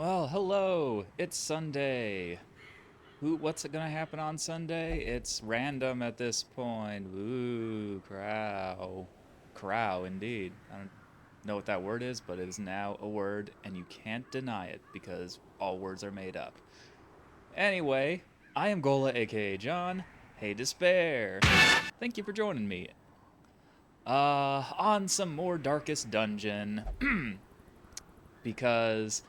Well, hello. It's Sunday. What's gonna happen on Sunday? It's random at this point. Ooh, crow. Crow, indeed. I don't know what that word is, but it is now a word, and you can't deny it because all words are made up. Anyway, I am Gola, aka John. Hey, Despair. Thank you for joining me. On some more Darkest Dungeon, because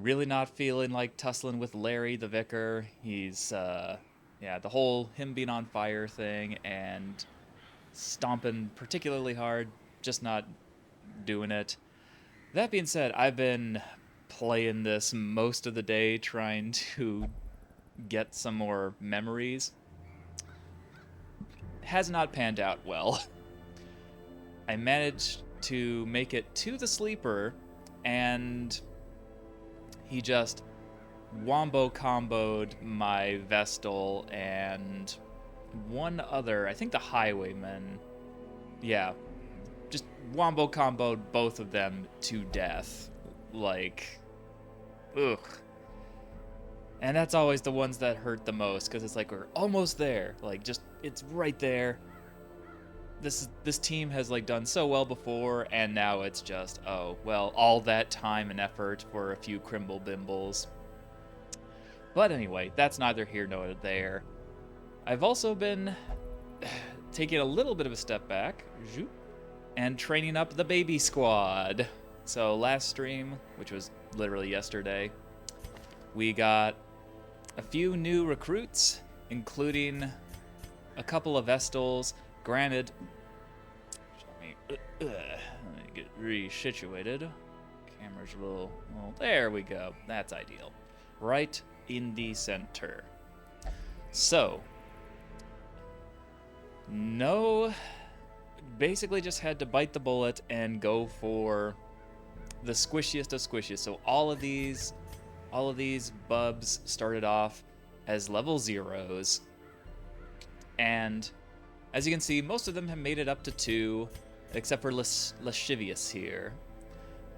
really not feeling like tussling with Larry the Vicar. He's, yeah, the whole him being on fire thing and stomping particularly hard, just not doing it. That being said, I've been playing this most of the day trying to get some more memories. Has not panned out well. I managed to make it to the sleeper, and he just wombo comboed my Vestal and one other, I think the Highwayman. Yeah, just wombo comboed both of them to death. Like, ugh. And that's always the ones that hurt the most, because it's like we're almost there. Like, just, it's right there. This team has like done so well before, and now it's just, oh, well, all that time and effort for a few crimble bimbles. But anyway, that's neither here nor there. I've also been taking a little bit of a step back and training up the baby squad. So last stream, which was literally yesterday, we got a few new recruits, including a couple of Vestals. Granted, let me get re-situated. Camera's a little, well, there we go. That's ideal. Right in the center. So, no, basically just had to bite the bullet and go for the squishiest of squishiest. So all of these bubs started off as level 0s, and as you can see, most of them have made it up to 2, except for lascivious here.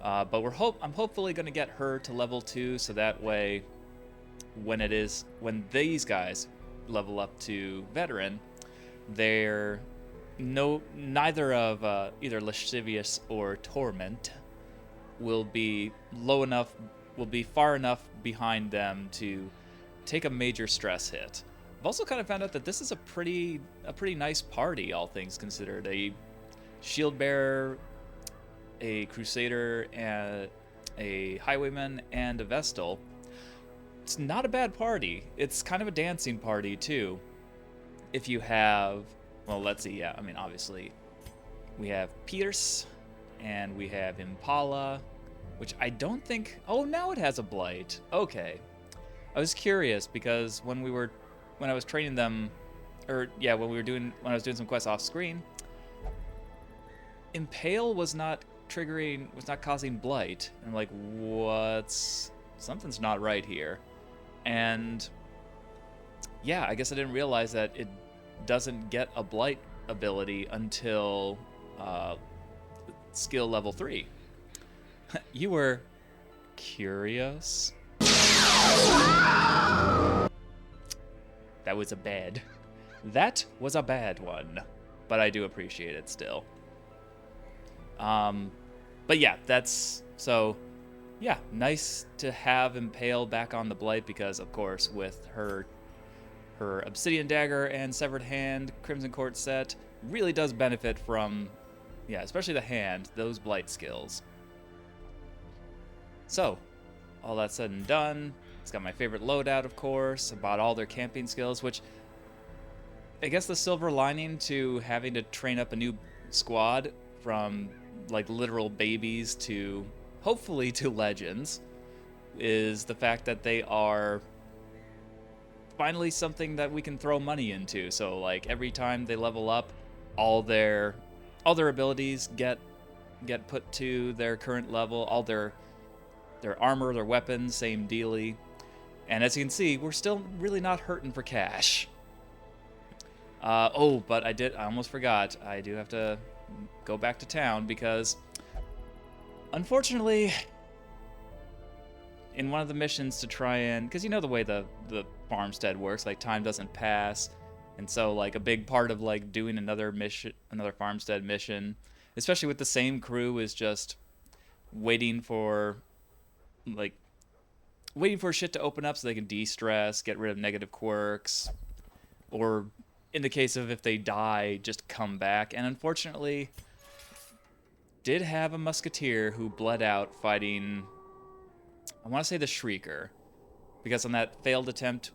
But I'm hopefully going to get her to level 2, so that way, when these guys level up to veteran, they're neither of either lascivious or torment will be far enough behind them to take a major stress hit. I've also kind of found out that this is a pretty nice party, all things considered. A shield bearer, a crusader, and a highwayman, and a vestal. It's not a bad party. It's kind of a dancing party too. If you have, well, let's see. Yeah, I mean, obviously, we have Pierce, and we have Impala, which I don't think. Oh, now it has a blight. Okay, I was curious because when I was training them, or yeah, when I was doing some quests off screen, Impale was not causing blight. I'm like, something's not right here. And yeah, I guess I didn't realize that it doesn't get a blight ability until skill level 3. You were curious? That was a bad one, but I do appreciate it still. But yeah, nice to have Impale back on the blight, because of course with her Obsidian Dagger and Severed Hand Crimson Court set really does benefit from, yeah, especially the hand, those blight skills. So, all that said and done, it's got my favorite loadout, of course. I bought all their camping skills, which I guess the silver lining to having to train up a new squad from like literal babies to hopefully to legends is the fact that they are finally something that we can throw money into. So like every time they level up, all their abilities get put to their current level, all their armor, their weapons, same dealy. And as you can see, we're still really not hurting for cash. But I almost forgot. I do have to go back to town because, unfortunately, in one of the missions to try and, because you know the way the farmstead works, like time doesn't pass, and so like a big part of like doing another farmstead mission, especially with the same crew, is just waiting for like shit to open up so they can de-stress, get rid of negative quirks, or in the case of if they die, just come back. And unfortunately, did have a musketeer who bled out fighting, I want to say the Shrieker, because on that failed attempt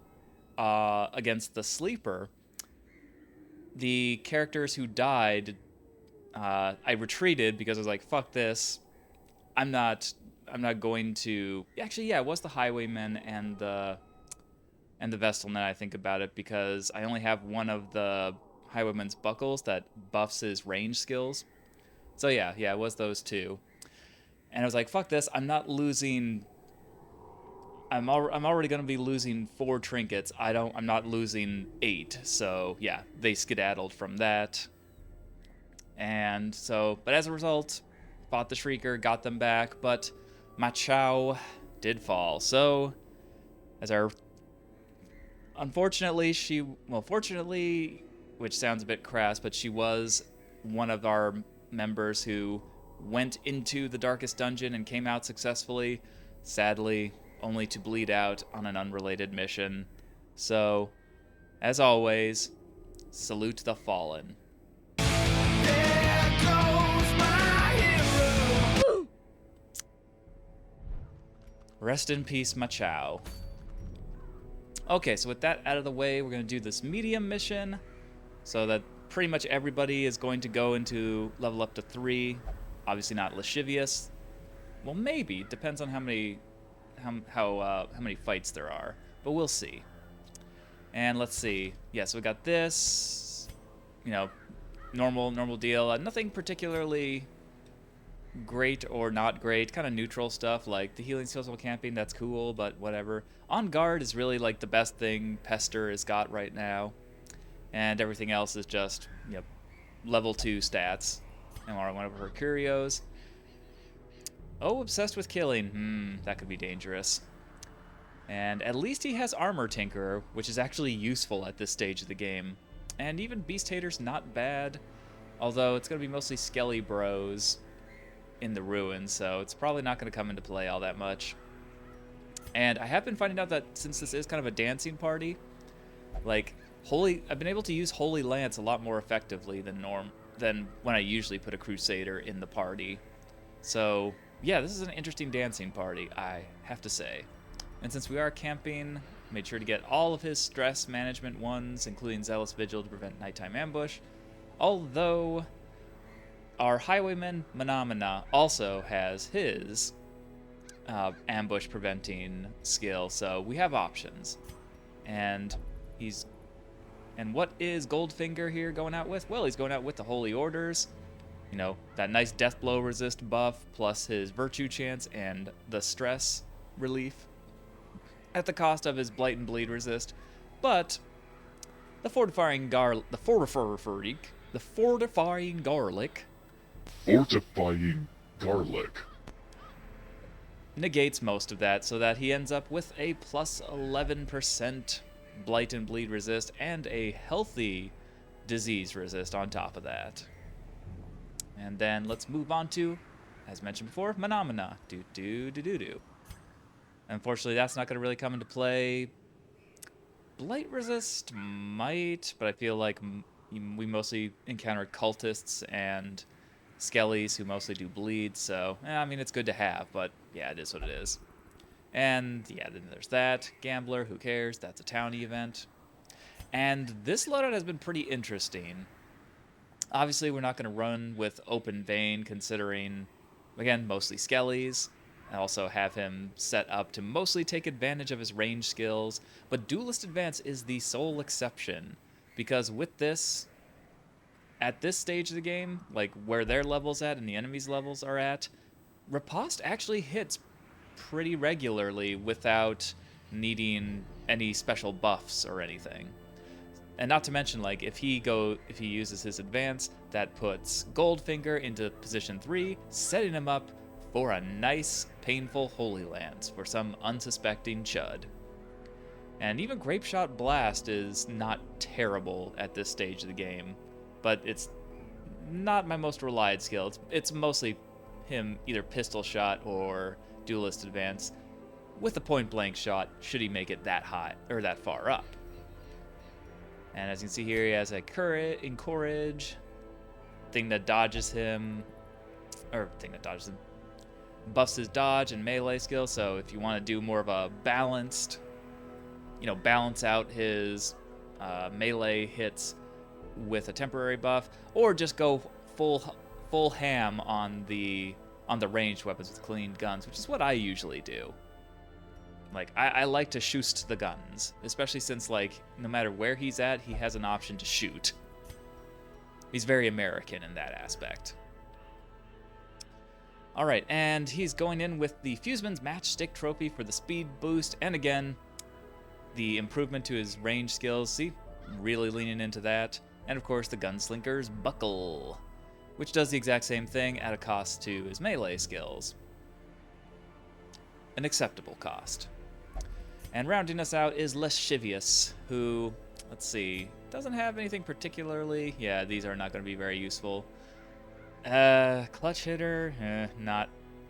against the Sleeper, the characters who died, I retreated because I was like, fuck this, I'm not going to. Actually, yeah, it was the Highwaymen and the Vestal. Now I think about it, because I only have one of the Highwayman's buckles that buffs his range skills. So yeah, it was those two. And I was like, fuck this, I'm not losing. I'm already gonna be losing 4 trinkets. I'm not losing 8. So yeah, they skedaddled from that. And so, but as a result, fought the Shrieker, got them back, but Ma Chao did fall. So, unfortunately, fortunately, which sounds a bit crass, but she was one of our members who went into the darkest dungeon and came out successfully, sadly, only to bleed out on an unrelated mission. So, as always, salute the fallen. Rest in peace, Ma Chao. Okay, so with that out of the way, we're going to do this medium mission, so that pretty much everybody is going to go into level up to 3. Obviously not lascivious. Well, maybe. Depends on how many fights there are, but we'll see. And let's see. Yeah, so we got this, normal deal. Nothing particularly great or not great, kind of neutral stuff, like the healing skills while camping, that's cool, but whatever. On guard is really like the best thing Pester has got right now, and everything else is just level 2 stats. And one of her curios. Oh, obsessed with killing. That could be dangerous. And at least he has armor tinkerer, which is actually useful at this stage of the game. And even beast hater's not bad, although it's gonna be mostly skelly bros in the ruins, so it's probably not going to come into play all that much. And I have been finding out that since this is kind of a dancing party, like I've been able to use Holy Lance a lot more effectively than when I usually put a Crusader in the party. So yeah, this is an interesting dancing party, I have to say. And since we are camping, made sure to get all of his stress management ones, including Zealous Vigil to prevent nighttime ambush. Although our Highwayman, Manamana, also has his ambush preventing skill, so we have options. And what is Goldfinger here going out with? Well, he's going out with the Holy Orders. That nice death blow resist buff, plus his virtue chance and the stress relief, at the cost of his blight and bleed resist. But the fortifying garlic negates most of that, so that he ends up with a plus 11% blight and bleed resist and a healthy disease resist on top of that. And then let's move on to, as mentioned before, Manamana. Unfortunately, that's not going to really come into play. Blight resist might, but I feel like we mostly encounter cultists and skellies who mostly do bleed, so it's good to have, but yeah, it is what it is. And yeah, then there's that. Gambler, who cares? That's a townie event. And this loadout has been pretty interesting. Obviously, we're not going to run with Open Vein, considering, again, mostly skellies. I also have him set up to mostly take advantage of his range skills, but Duelist Advance is the sole exception, because with this, at this stage of the game, like where their levels at and the enemy's levels are at, Riposte actually hits pretty regularly without needing any special buffs or anything. And not to mention, like, if he uses his advance, that puts Goldfinger into position 3, setting him up for a nice, painful Holy Lance for some unsuspecting chud. And even Grape Shot Blast is not terrible at this stage of the game, but it's not my most relied skill. It's mostly him either pistol shot or duelist advance with a point blank shot should he make it that high or that far up. And as you can see here, he has a encourage thing that dodges him, buffs his dodge and melee skill. So if you want to do more of a balanced, balance out his melee hits with a temporary buff, or just go full ham on the ranged weapons with clean guns, which is what I usually do. Like, I like to shoot the guns, especially since, like, no matter where he's at, he has an option to shoot. He's very American in that aspect. All right, and he's going in with the Fuseman's Matchstick Trophy for the speed boost, and again, the improvement to his range skills. See, really leaning into that. And of course, the Gunslinger's Buckle, which does the exact same thing at a cost to his melee skills. An acceptable cost. And rounding us out is Lascivious, who, let's see, doesn't have anything particularly. Yeah, these are not going to be very useful. Clutch hitter,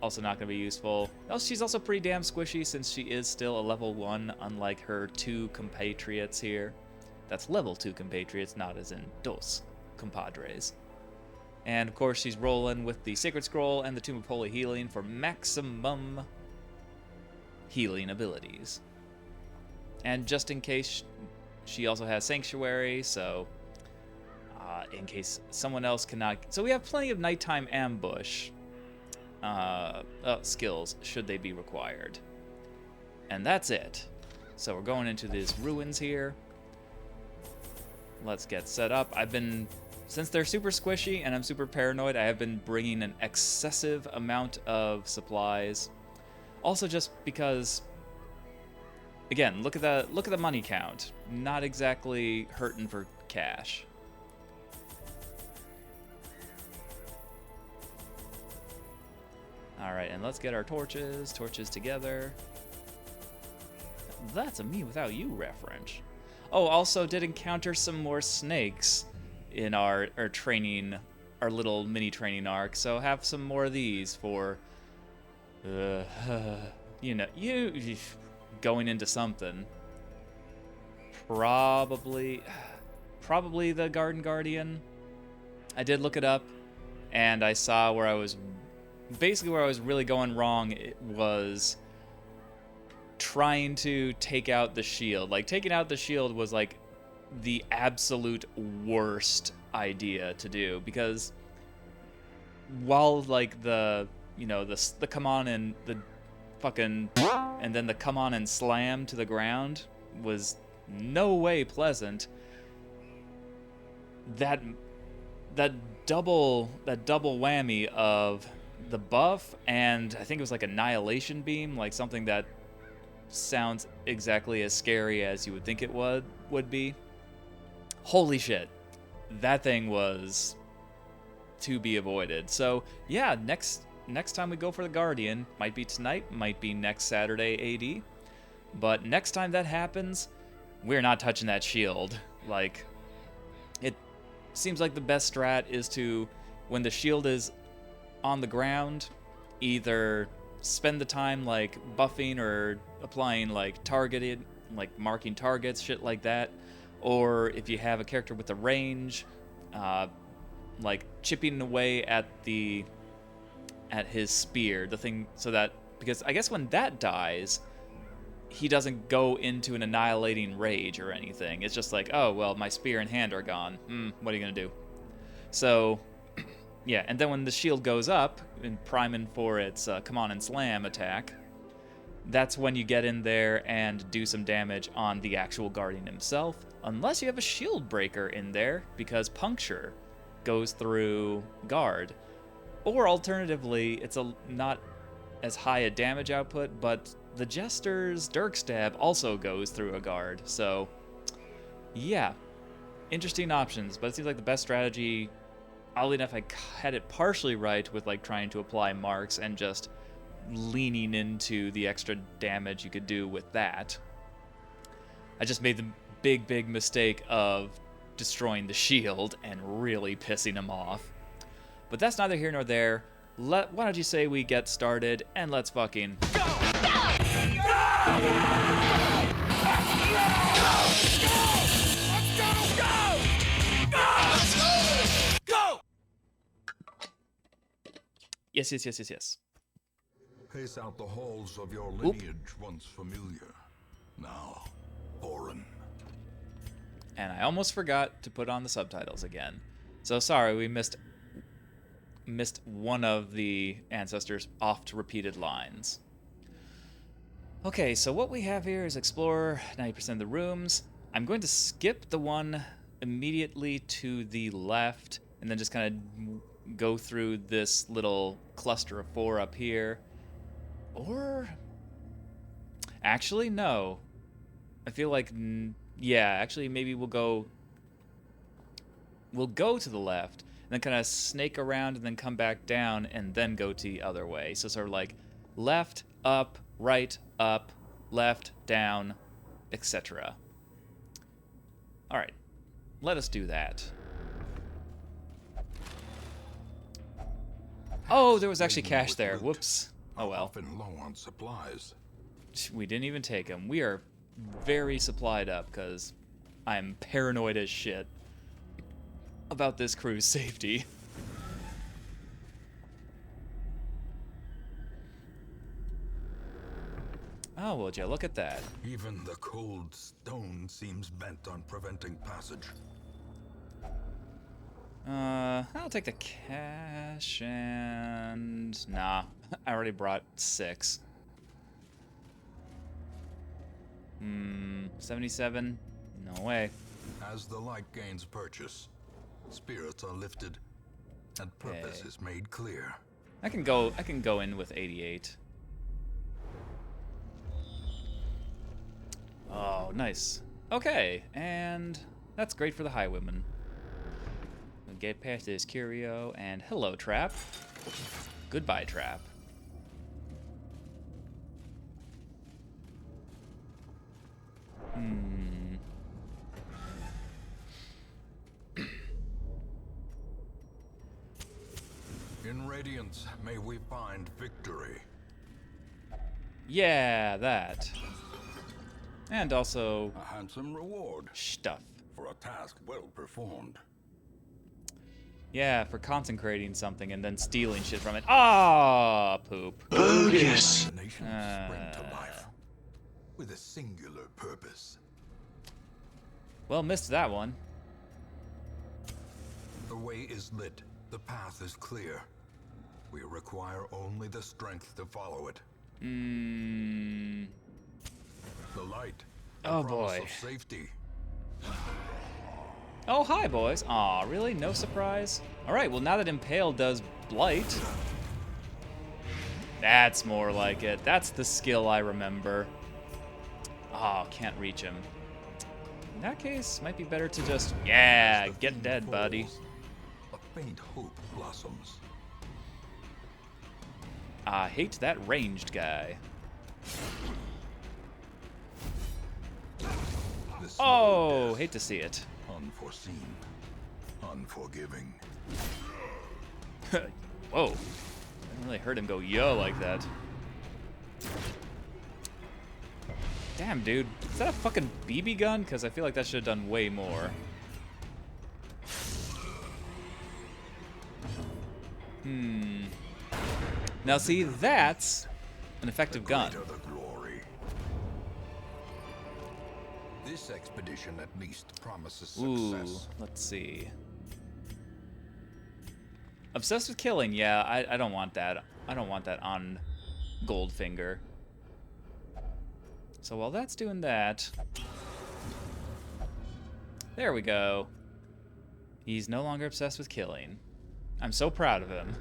also not going to be useful. Oh, she's also pretty damn squishy since she is still a level 1, unlike her 2 compatriots here. That's level 2 compatriots, not as in dos compadres. And of course, she's rolling with the Sacred Scroll and the Tomb of Holy Healing for maximum healing abilities. And just in case, she also has Sanctuary, so in case someone else cannot... So we have plenty of nighttime ambush skills, should they be required. And that's it. So we're going into these ruins here. Let's get set up. Since they're super squishy and I'm super paranoid, I have been bringing an excessive amount of supplies. Also just because... Again, look at the money count. Not exactly hurting for cash. All right, and let's get our torches together. That's a me without you reference. Oh, also did encounter some more snakes in our training, our little mini training arc. So have some more of these for, you going into something. Probably the Garden Guardian. I did look it up, and I saw where I was really going wrong. It was trying to take out the shield. Like, taking out the shield was like the absolute worst idea to do, because while like the come on and the fucking and then the come on and slam to the ground was no way pleasant, that double whammy of the buff and I think it was like Annihilation Beam, like something that sounds exactly as scary as you would think it would be. Holy shit, that thing was to be avoided. So yeah, next time we go for the Guardian, might be tonight, might be next Saturday AD, but next time that happens, we're not touching that shield. Like, it seems like the best strat is to, when the shield is on the ground, either spend the time like buffing or applying like targeted, like marking targets, shit like that, or if you have a character with a range, like chipping away at his spear, the thing, so that, because I guess when that dies, he doesn't go into an annihilating rage or anything. It's just like, oh well, my spear and hand are gone. What are you gonna do? So yeah, and then when the shield goes up and priming for its come on and slam attack, that's when you get in there and do some damage on the actual Guardian himself, unless you have a shield breaker in there, because puncture goes through guard. Or alternatively, it's not as high a damage output, but the Jester's Dirk Stab also goes through a guard. So yeah, interesting options, but it seems like the best strategy oddly enough, I had it partially right with like trying to apply marks and just leaning into the extra damage you could do with that. I just made the big mistake of destroying the shield and really pissing him off. But that's neither here nor there. Why don't you say we get started and let's fucking go! Yes. Pace out the halls of your lineage, once familiar, now foreign. And I almost forgot to put on the subtitles again. So sorry, we missed one of the ancestors oft repeated lines. Okay, so what we have here is explore 90% of the rooms. I'm going to skip the one immediately to the left and then just kind of go through this little cluster of 4 up here. Or actually, no. I feel like, yeah, actually maybe we'll go to the left and then kind of snake around and then come back down and then go to the other way. So sort of like left, up, right, up, left, down, etc. All right, let us do that. Oh, there was actually cash there. Whoops. Oh well. Often low on supplies. We didn't even take them. We are very supplied up because I'm paranoid as shit about this crew's safety. Oh, would you look at that? Even the cold stone seems bent on preventing passage. I'll take the cash and... Nah, I already brought 6. 77? No way. As the light gains purchase, spirits are lifted, and purpose is made clear. I can go in with 88. Oh, nice. Okay, and that's great for the highwayman. We'll get past this curio, and hello, trap. Goodbye, trap. In Radiance, may we find victory. Yeah, that. And also... A handsome reward. Stuff. For a task well performed. Yeah, for consecrating something and then stealing shit from it. Ah, poop. Bogus. Nations spring to life with a singular purpose. Well, missed that one. The way is lit. The path is clear. We require only the strength to follow it. The light. Oh, promise boy. Of safety. Oh, hi, boys. Aw, really? No surprise? Alright, well, now that Impale does Blight... That's more like it. That's the skill I remember. Oh, can't reach him. In that case, might be better to just... Yeah, get dead, buddy. A faint hope blossoms. I hate that ranged guy. Oh, hate to see it. Unforeseen. Unforgiving. Whoa. Didn't really heard him go yo like that. Damn, dude. Is that a fucking BB gun? Because I feel like that should have done way more. Now see, that's an effective gun. Greater the glory. This expedition at least promises success. Ooh, let's see. Obsessed with killing, yeah, I don't want that. I don't want that on Goldfinger. So while that's doing that... There we go. He's no longer obsessed with killing. I'm so proud of him.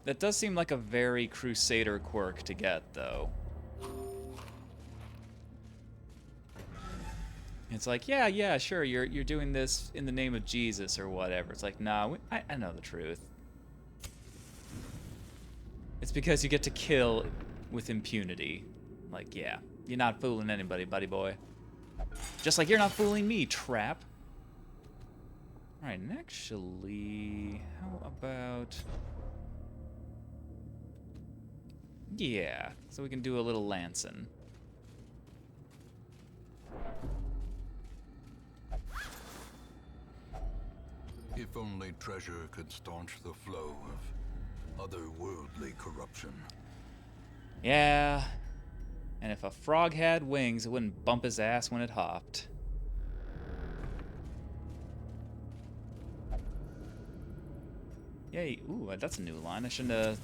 That does seem like a very Crusader quirk to get, though. It's like, yeah, sure, you're doing this in the name of Jesus or whatever. It's like, nah, I know the truth. It's because you get to kill with impunity. Like, yeah, you're not fooling anybody, buddy boy. Just like you're not fooling me, trap. Alright, and actually, how about... Yeah, so we can do a little lancing. If only treasure could staunch the flow of otherworldly corruption. Yeah, and if a frog had wings, it wouldn't bump his ass when it hopped. Yay, ooh, that's a new line. I shouldn't have...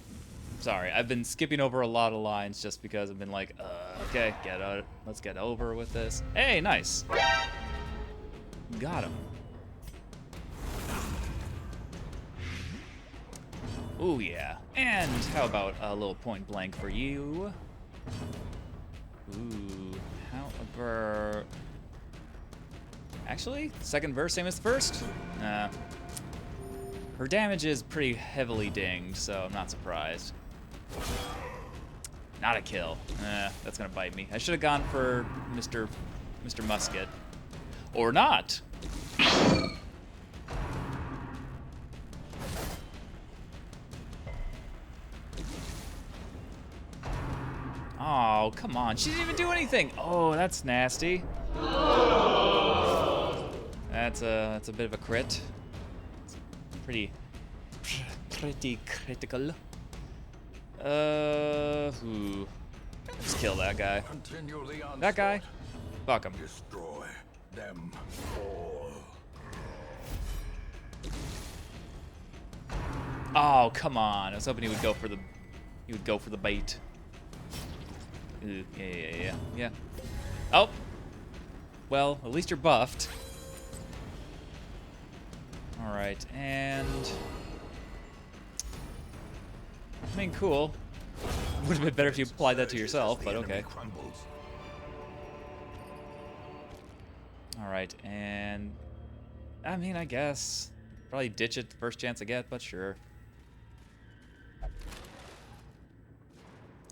Sorry, I've been skipping over a lot of lines just because I've been like, okay, let's get over with this. Hey, nice. Got him. Ooh, yeah. And how about a little point blank for you? Ooh, how about... Actually, second verse, same as the first? Her damage is pretty heavily dinged, so I'm not surprised. Not a kill. That's gonna bite me. I should have gone for Mr. Musket. Or not! Oh, come on. She didn't even do anything. Oh, that's nasty. That's a bit of a crit. It's pretty critical. Ooh. Let's kill that guy. That guy. Fuck him. Destroy them all. Oh, come on. I was hoping he would go for the bait. Ooh, yeah. Oh. Well, at least you're buffed. All right, and I mean, cool. Would have been better if you applied that to yourself, but okay. All right, and I mean, I guess probably ditch it the first chance I get, but sure.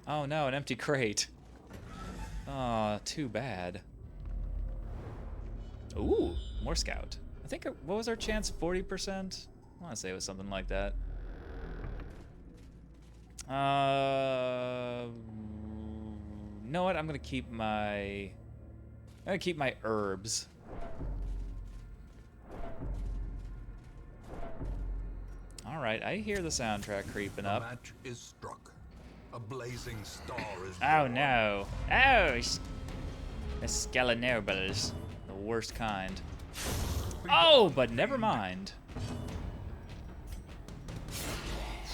Oh no, an empty crate. Oh, too bad. Ooh, more scout. I think, what was our chance? 40%? I want to say it was something like that. You know what? I'm gonna keep my herbs. All right, I hear the soundtrack creeping up. The match is struck. A blazing star is Oh born. no! Oh, Escalinobles, the worst kind. Oh, but never mind.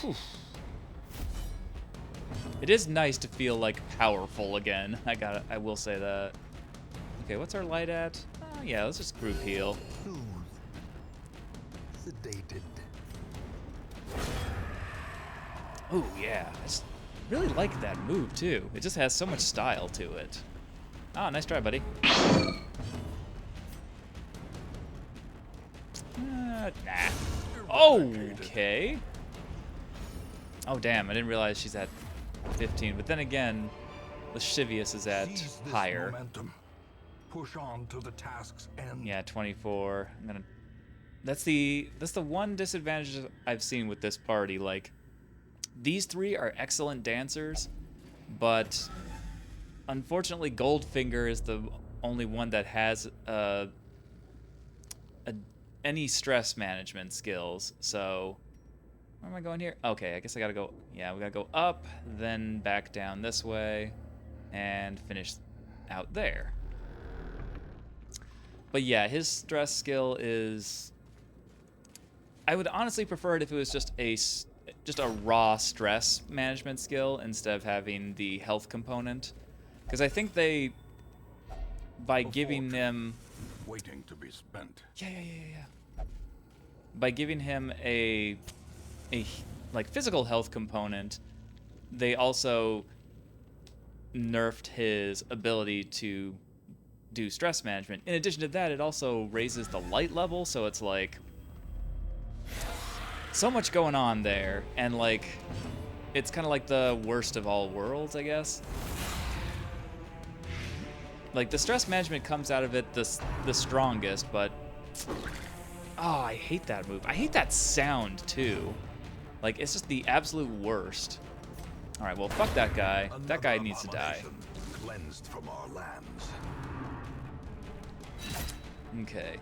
Whew. It is nice to feel like powerful again. I will say that. Okay, what's our light at? Oh yeah, let's just group heal. Sedated. Oh yeah, I just really like that move too. It just has so much style to it. Oh, nice try, buddy. Nah. Okay. Oh damn, I didn't realize she's at 15. But then again, Lascivious is at higher. Momentum. Push on to the task's end. Yeah, 24. That's the one disadvantage I've seen with this party. Like, these three are excellent dancers, but unfortunately Goldfinger is the only one that has any stress management skills. So where am I going here? Okay, I guess I gotta go. Yeah, we gotta go up, then back down this way, and finish out there. But yeah, his stress skill is... I would honestly prefer it if it was just a raw stress management skill instead of having the health component. Because I think they, by giving them... Waiting to be spent. Yeah. By giving him a like physical health component, they also nerfed his ability to do stress management. In addition to that, it also raises the light level, so it's like so much going on there, and like it's kind of like the worst of all worlds, I guess. Like the stress management comes out of it the strongest, but oh, I hate that move. I hate that sound too. Like it's just the absolute worst. All right, well, fuck that guy. That guy needs to die. Cleansed from our lands. Okay.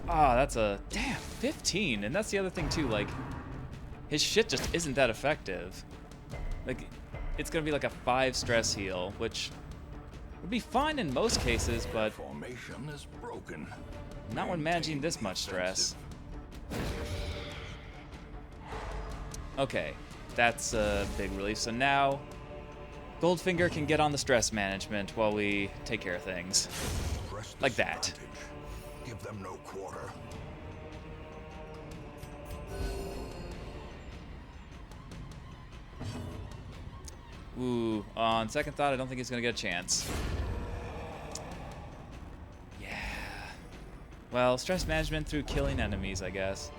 Ah, that's a damn 15, and that's the other thing too. Like, his shit just isn't that effective. Like, it's gonna be like a 5 stress heal, which would be fine in most cases, but Formation is broken. not when managing this much stress. Okay, that's a big relief. So now, Goldfinger can get on the stress management while we take care of things. Like that. Give them no quarter. Ooh, on second thought, I don't think he's gonna get a chance. Yeah. Well, stress management through killing enemies, I guess.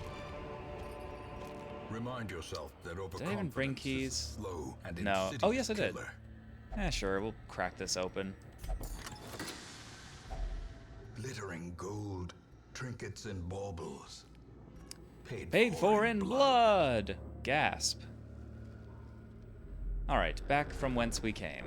Remind yourself that Did I even bring overconfidence keys? is a slow and No. insidious Oh, yes, I did. killer. Sure, we'll crack this open. Glittering gold, trinkets and baubles. Paid for in blood! Gasp. Alright, back from whence we came.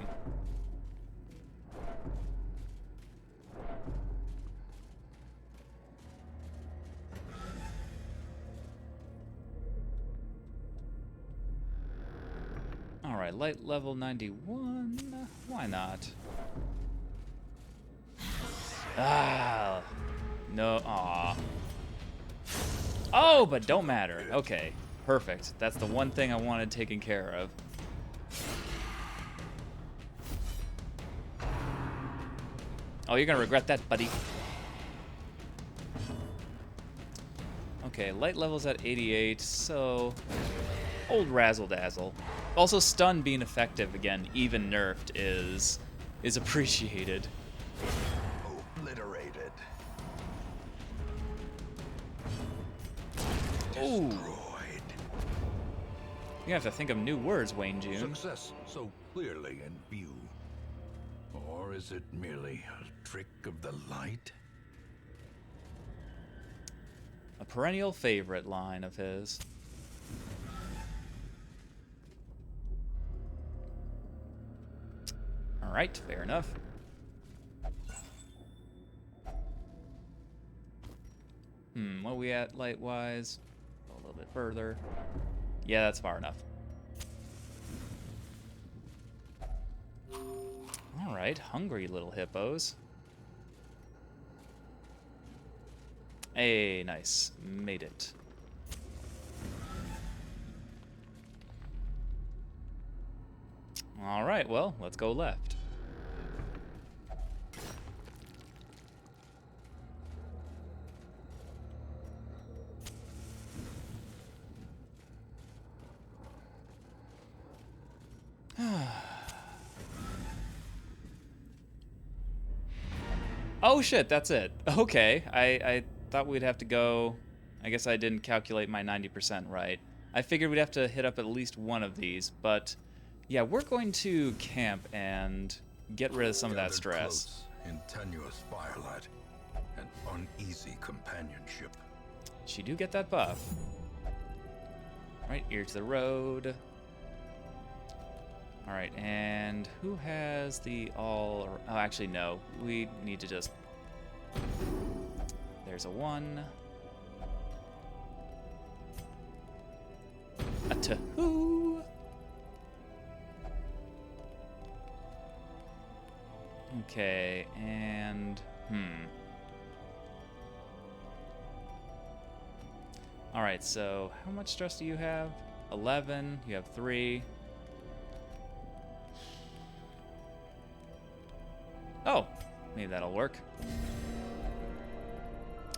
Alright, light level 91. Why not? Ah! No, aw. Oh, but don't matter. Okay, perfect. That's the one thing I wanted taken care of. Oh, you're gonna regret that, buddy. Okay, light level's at 88, so old razzle dazzle. Also, stun being effective again, even nerfed, is appreciated. Obliterated. Ooh. Destroyed. You have to think of new words, Wayne June. Success so clearly in view. Or is it merely a trick of the light? A perennial favorite line of his. Alright, fair enough. What are we at light-wise? Go a little bit further. Yeah, that's far enough. Alright, hungry little hippos. Hey, nice. Made it. Alright, well, let's go left. Oh shit, that's it. Okay, I thought we'd have to go... I guess I didn't calculate my 90% right. I figured we'd have to hit up at least one of these, but... yeah, we're going to camp and get rid of some of that Gathered stress. close in tenuous firelight and uneasy companionship. She do get that buff. Right, ear to the road. Alright, and who has the all... oh, actually, no. We need to just... there's a 1. A 2. Okay, and... Alright, so how much stress do you have? 11, you have 3. Oh, maybe that'll work.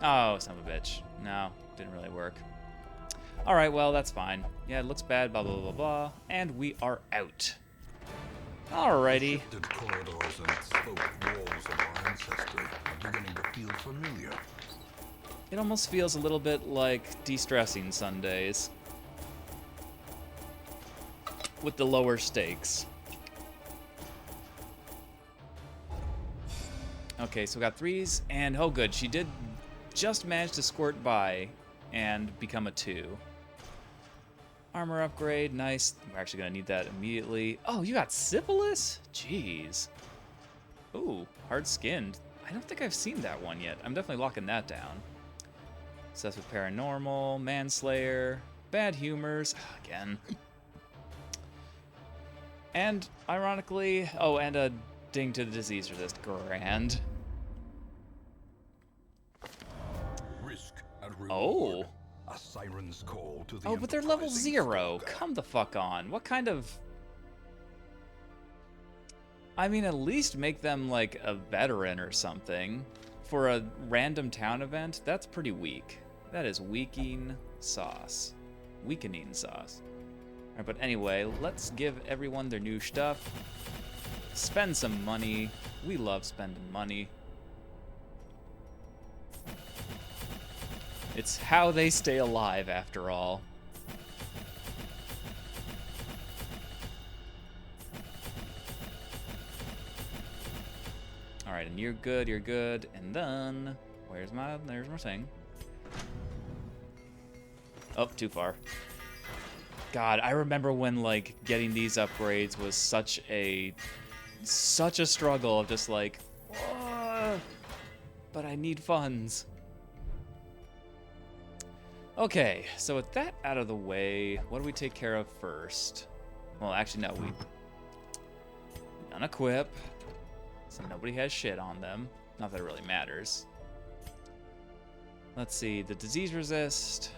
Oh, son of a bitch. No, didn't really work. Alright, well, that's fine. Yeah, it looks bad, blah, blah, blah, blah. And we are out. Alrighty. The shifted corridors and sloped walls of our ancestry are beginning to feel familiar. It almost feels a little bit like de-stressing Sundays. With the lower stakes. Okay, so we got 3s, and oh good, she did just manage to squirt by and become a 2. Armor upgrade, nice. We're actually gonna need that immediately. Oh, you got syphilis? Jeez. Ooh, hard-skinned. I don't think I've seen that one yet. I'm definitely locking that down. So that's with paranormal, manslayer, bad humors, again. And, ironically, oh, and a ding to the disease resist. Grand. Risk and reward. Oh. A siren's call to the Oh, but they're level enterprising 0. stalker. Come the fuck on. What kind of... I mean, at least make them, like, a veteran or something. For a random town event, that's pretty weak. That is weakening sauce. Weakening sauce. Alright, but anyway, let's give everyone their new stuff. Spend some money. We love spending money. It's how they stay alive, after all. Alright, and you're good, and then... there's my thing. Oh, too far. God, I remember when, like, getting these upgrades was such a struggle of just like, "Whoa, but I need funds." Okay, so with that out of the way, what do we take care of first? Well, actually, no, we unequip, so nobody has shit on them. Not that it really matters. Let's see, the disease resist.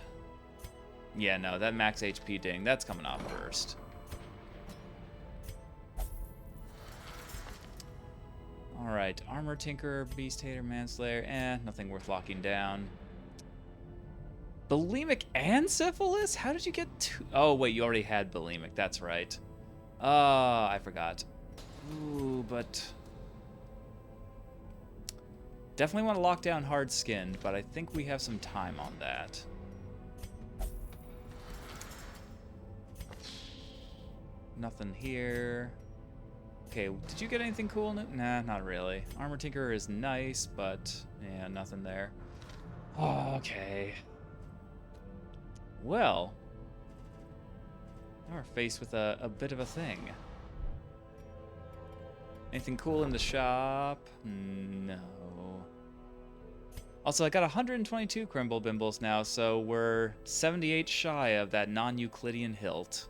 Yeah, no, that max HP ding, that's coming off first. Alright, armor tinker, beast hater, manslayer, nothing worth locking down. Bulimic and syphilis? How did you get two? Oh, wait, you already had bulimic. That's right. I forgot. Ooh, but... definitely want to lock down hard-skinned, but I think we have some time on that. Nothing here. Okay, did you get anything cool? Nah, not really. Armor tinker is nice, but yeah, nothing there. Oh, okay. Well, now we're faced with a bit of a thing. Anything cool in the shop? No. Also, I got 122 Crimble Bimbles now, so we're 78 shy of that non-Euclidean hilt.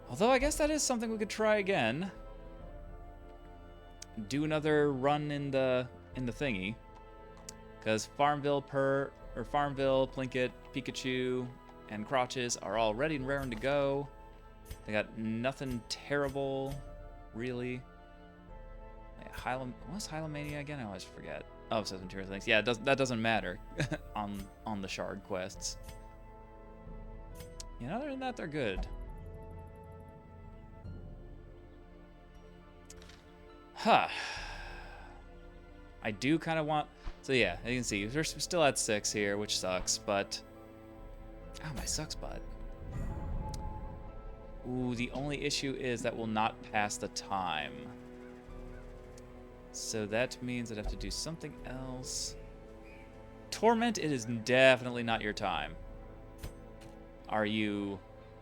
Although I guess that is something we could try again. Do another run in the thingy. Because Farmville, Plinkett, Pikachu, and Crotches are all ready and raring to go. They got nothing terrible, really. Yeah, what's Hylomania again? I always forget. Oh, it says material things. Yeah, that doesn't matter on the shard quests. Yeah, other than that, they're good. Huh. I do kind of want... so yeah, as you can see, we're still at 6 here, which sucks, but... oh, my sucks butt. Ooh, the only issue is that will not pass the time. So that means I'd have to do something else. Torment, it is definitely not your time. Are you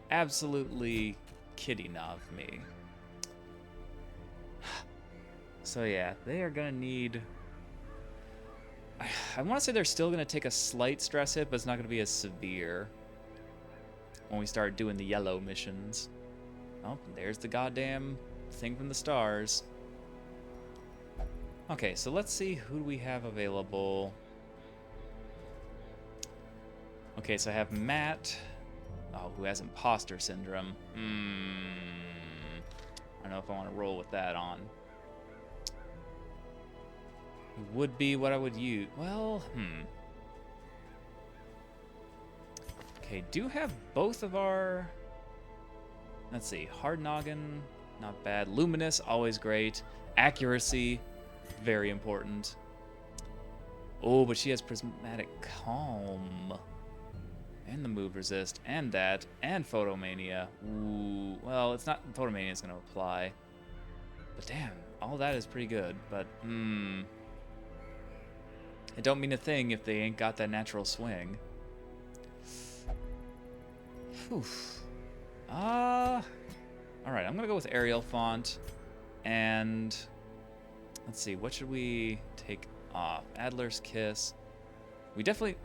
absolutely kidding of me? So yeah, they are gonna need... I want to say they're still gonna take a slight stress hit, but it's not gonna be as severe when we start doing the yellow missions. Oh, there's the goddamn thing from the stars. Okay, so let's see who we have available. Okay, so I have Matt, who has imposter syndrome. I don't know if I want to roll with that on. Would be what I would use. Well, Okay, do have both of our... Let's see. Hard noggin, not bad. Luminous, always great. Accuracy, very important. Oh, but she has prismatic calm. And the move resist, and that, and photomania. Ooh, well, it's not... Photomania is going to apply. But damn, all that is pretty good. But, it don't mean a thing if they ain't got that natural swing. Whew. Alright, I'm gonna go with Arial font. And let's see, what should we take off? Adler's Kiss. We definitely...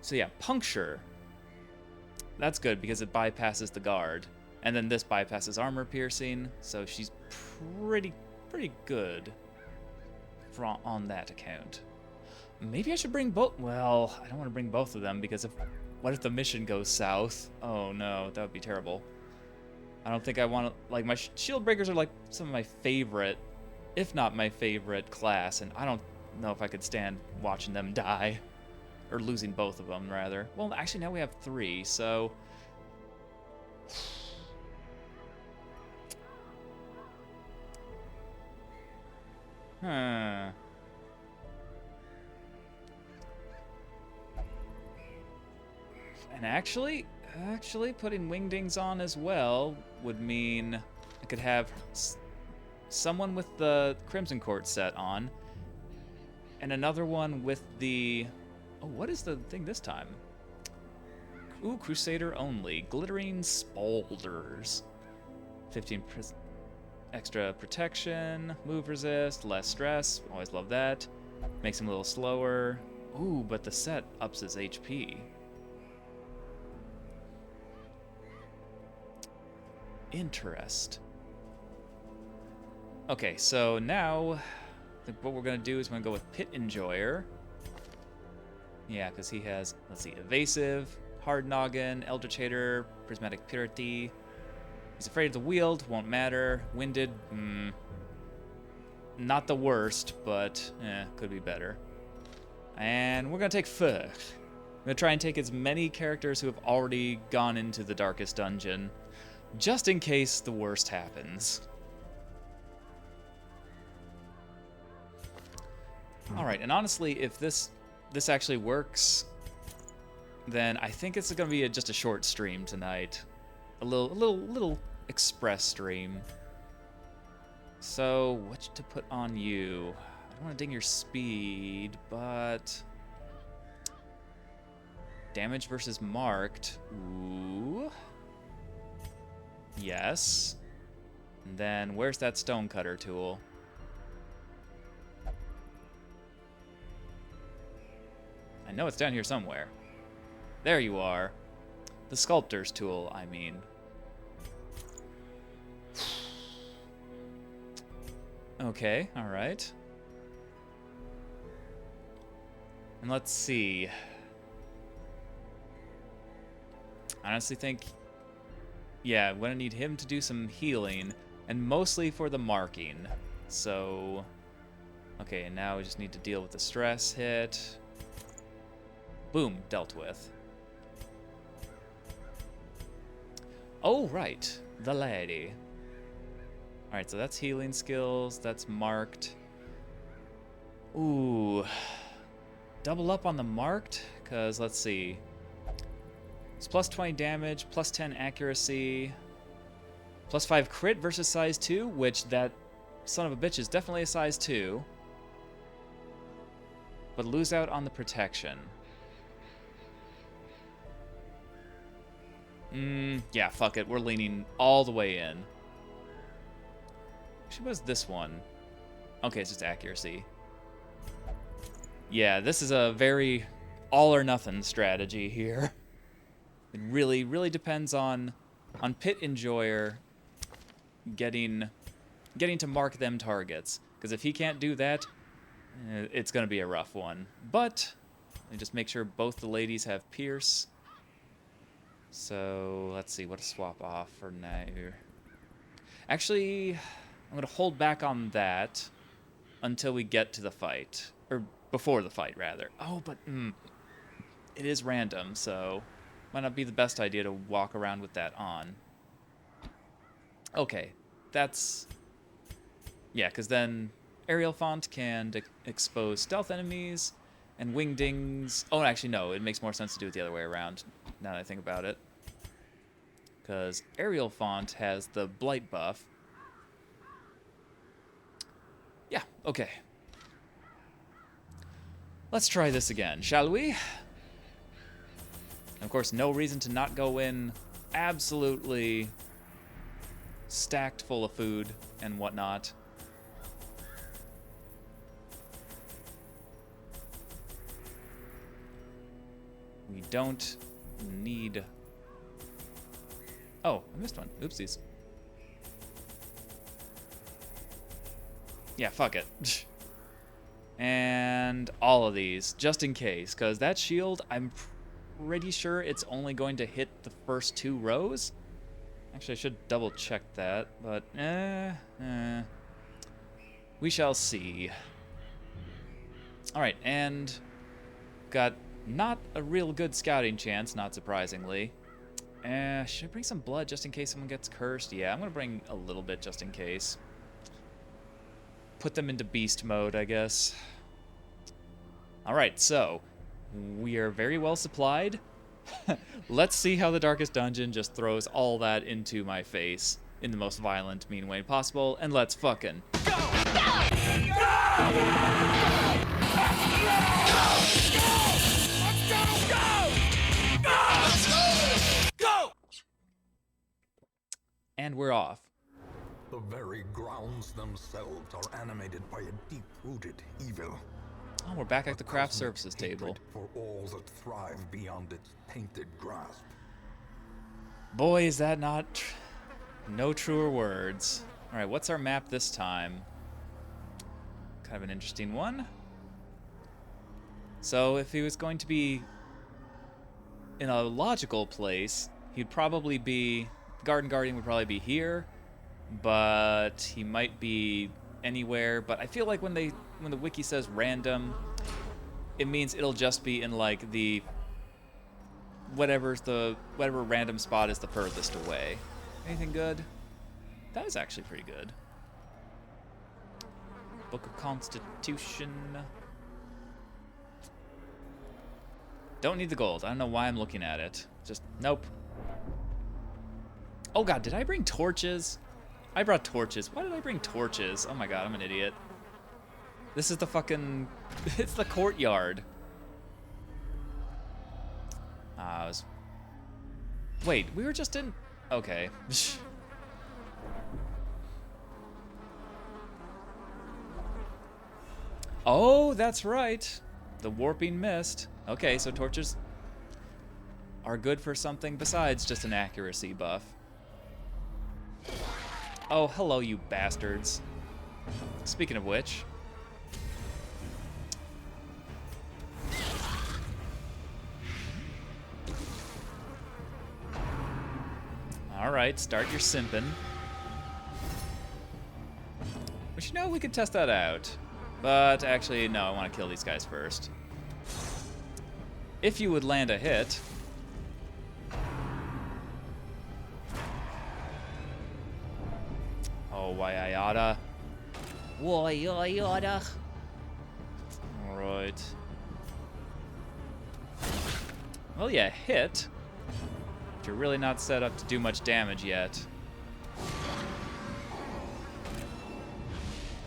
So yeah, Puncture. That's good because it bypasses the guard. And then this bypasses armor piercing, so she's pretty good on that account. Maybe I should bring both. Well, I don't want to bring both of them because what if the mission goes south? Oh no, that would be terrible. I don't think I want to. Like, my shieldbreakers are like some of my favorite, if not my favorite class, and I don't know if I could stand watching them die, or losing both of them rather. Well, actually now we have 3, so. Huh. And actually putting wingdings on as well would mean I could have someone with the Crimson Court set on, and another one with the... Oh, what is the thing this time? Ooh, Crusader only. Glittering Spaulders. 15 extra protection, move resist, less stress. Always love that. Makes him a little slower. Ooh, but the set ups his HP. Interest. Okay, so now I think what we're going to do is we're going to go with Pit Enjoyer. Yeah, because he has, let's see, Evasive, Hard Noggin, Eldritch Hater, Prismatic Purity. He's afraid of the wield, won't matter. Winded, not the worst, but could be better. And we're going to take Fur. I'm going to try and take as many characters who have already gone into the Darkest Dungeon, just in case the worst happens. Alright, and honestly, if this actually works, then I think it's going to be just a short stream tonight. A little express stream. So, what to put on you? I don't want to ding your speed, but... Damage versus marked. Ooh. Yes. And then, where's that stonecutter tool? I know it's down here somewhere. There you are. The sculptor's tool, I mean. Okay, alright. And let's see. I honestly think... Yeah, I'm gonna need him to do some healing, and mostly for the marking. So... Okay, and now we just need to deal with the stress hit. Boom, dealt with. Oh, right, the lady. Alright, so that's healing skills, that's marked. Ooh. Double up on the marked? Because, let's see. It's plus 20 damage, plus 10 accuracy, plus 5 crit versus size 2, which that son of a bitch is definitely a size 2. But lose out on the protection. Yeah, fuck it. We're leaning all the way in. Actually, what is this one? Okay, it's just accuracy. Yeah, this is a very all-or-nothing strategy here. It really depends on Pit Enjoyer getting to mark them targets. Because if he can't do that, it's going to be a rough one. But, let me just make sure both the ladies have Pierce. So, let's see, what to swap off for now. Actually, I'm going to hold back on that until we get to the fight. Or before the fight, rather. Oh, but it is random, so... Might not be the best idea to walk around with that on. Okay, that's... Yeah, because then aerial font can expose stealth enemies, and wingdings... Oh, actually, no, it makes more sense to do it the other way around, now that I think about it. Because aerial font has the blight buff. Yeah, okay. Let's try this again, shall we? And of course, no reason to not go in absolutely stacked full of food and whatnot. We don't need... Oh, I missed one. Oopsies. Yeah, fuck it. And all of these, just in case. Because that shield, I'm pretty sure it's only going to hit the first 2 rows. Actually, I should double check that, but we shall see. Alright, and got not a real good scouting chance, not surprisingly. Should I bring some blood just in case someone gets cursed? Yeah, I'm going to bring a little bit just in case. Put them into beast mode, I guess. Alright, so we are very well supplied. Let's see how the Darkest Dungeon just throws all that into my face in the most violent, mean way possible, and let's fucking go! And we're off. The very grounds themselves are animated by a deep-rooted evil. Oh, we're back at the craft services table. For all that thrive beyond its painted grasp. Boy, is that not... No truer words. Alright, what's our map this time? Kind of an interesting one. So, if he was going to be in a logical place, he'd probably be... Garden Guardian would probably be here, but he might be anywhere. But I feel like when the wiki says random, it means it'll just be in like the whatever random spot is the furthest away. Anything good? That was actually pretty good. Book of Constitution. Don't need the gold. I don't know why I'm looking at it. Just nope. Oh god, did I bring torches? I brought torches. Why did I bring torches? Oh my god, I'm an idiot. This is the fucking... It's the courtyard. Wait, we were just in... Okay. Oh, that's right. The warping mist. Okay, so torches are good for something besides just an accuracy buff. Oh, hello, you bastards. Speaking of which... Alright, start your simping. Which, you know, we could test that out. But actually, no, I want to kill these guys first. If you would land a hit... Oh, why I oughta. Why I oughta. Alright. Well, yeah, hit. But you're really not set up to do much damage yet.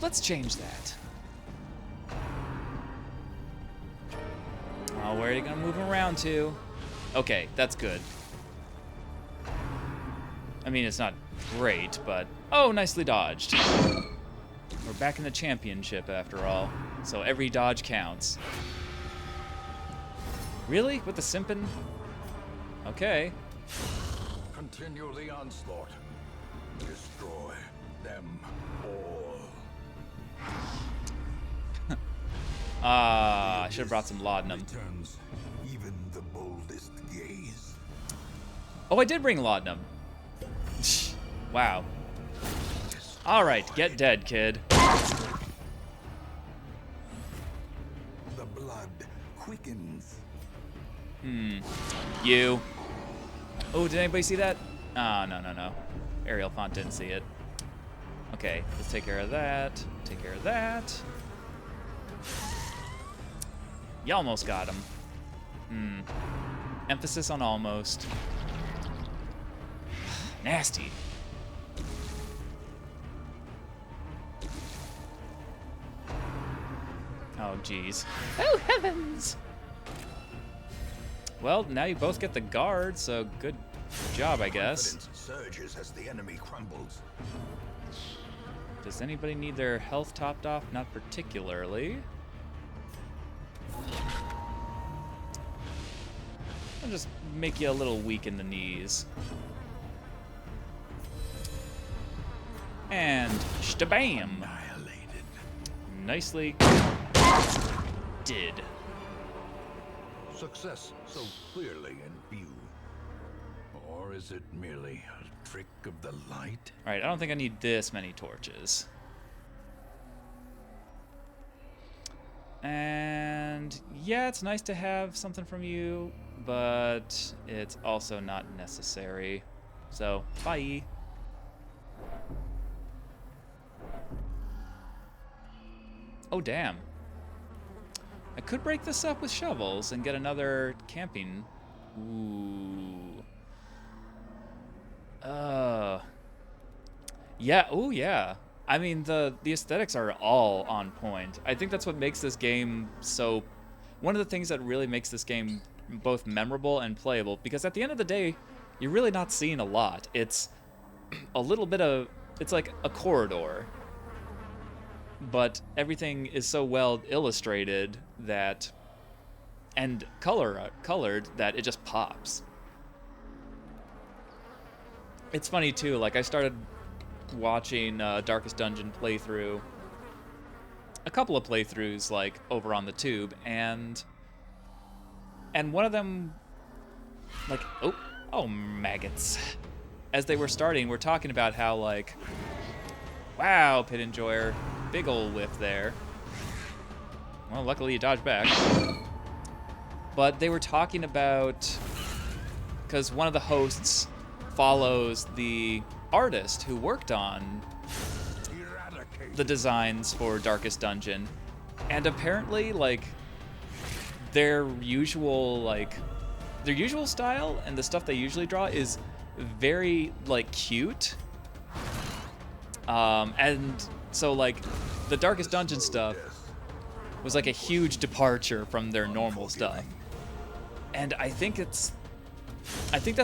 Let's change that. Oh, where are you gonna move around to? Okay, that's good. I mean, it's not great, but... Oh, nicely dodged. We're back in the championship, after all. So every dodge counts. Really? With the simpin'? Okay. Continue the onslaught. Destroy them all. I should have brought some laudanum. Returns even the boldest gaze. Oh, I did bring laudanum. Wow. Alright, get dead, kid. The blood quickens. You. Oh, did anybody see that? Oh, no, no, no. Ariel Font didn't see it. Okay, let's take care of that. Take care of that. You almost got him. Emphasis on almost. Nasty. Oh, jeez. Oh, heavens! Well, now you both get the guard, so good job, I guess. Confidence surges as the enemy crumbles. Does anybody need their health topped off? Not particularly. I'll just make you a little weak in the knees. And shtabam! Annihilated. Nicely did. Success so clearly in view. Or is it merely a trick of the light? Alright, I don't think I need this many torches. And yeah, it's nice to have something from you, but it's also not necessary. So, bye. Oh, damn. I could break this up with shovels and get another camping. Ooh. Yeah, oh yeah. I mean, the aesthetics are all on point. I think that's what makes this game so... One of the things that really makes this game both memorable and playable, because at the end of the day, you're really not seeing a lot. It's a little bit of... It's like a corridor. But everything is so well illustrated that... And colored that it just pops. It's funny, too. Like, I started watching Darkest Dungeon playthrough, a couple of playthroughs like over on the tube, and one of them, like, oh maggots, as they were starting, we're talking about how, like, wow, Pit Enjoyer, big ol' whiff there. Well, luckily you dodged back. But they were talking about, because one of the hosts follows the artist who worked on the designs for Darkest Dungeon, and apparently, like, their usual style and the stuff they usually draw is very, like, cute, and so, like, the Darkest Dungeon stuff was like a huge departure from their normal stuff, and I think that's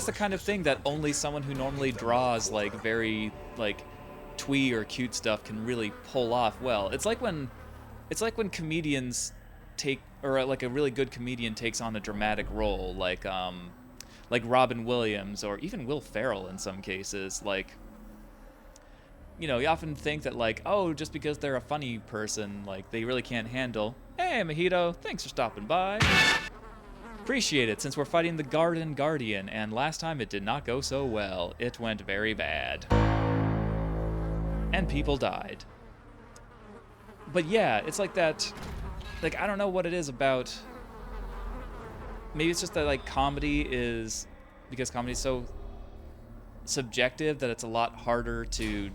the kind of thing that only someone who normally draws, like, very, like, twee or cute stuff can really pull off well. It's like when comedians take, or like a really good comedian takes on a dramatic role, like Robin Williams or even Will Ferrell in some cases. Like, you know, you often think that, like, oh, just because they're a funny person, like, they really can't handle, hey, Mojito, thanks for stopping by. Appreciate it, since we're fighting the Garden Guardian, and last time it did not go so well. It went very bad. And people died. But yeah, it's like that, like, I don't know what it is about, maybe it's just that, like, comedy is, because comedy is so subjective that it's a lot harder to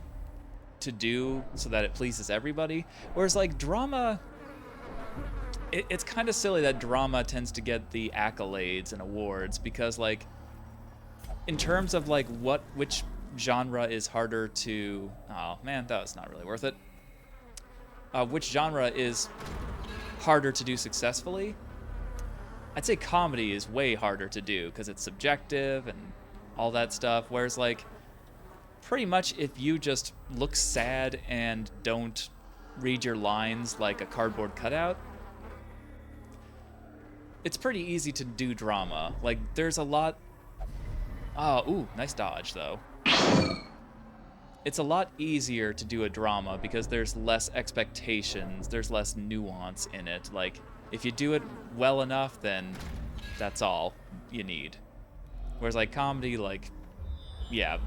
do so that it pleases everybody. Whereas, like, drama, it's kind of silly that drama tends to get the accolades and awards, because, like, in terms of, like, which genre is harder to... Oh, man, that was not really worth it. Which genre is harder to do successfully? I'd say comedy is way harder to do, because it's subjective and all that stuff, whereas, like, pretty much if you just look sad and don't read your lines like a cardboard cutout, it's pretty easy to do drama. Like, there's a lot... Oh, ooh, nice dodge, though. It's a lot easier to do a drama because there's less expectations, there's less nuance in it. Like, if you do it well enough, then that's all you need. Whereas, like, comedy, like, yeah,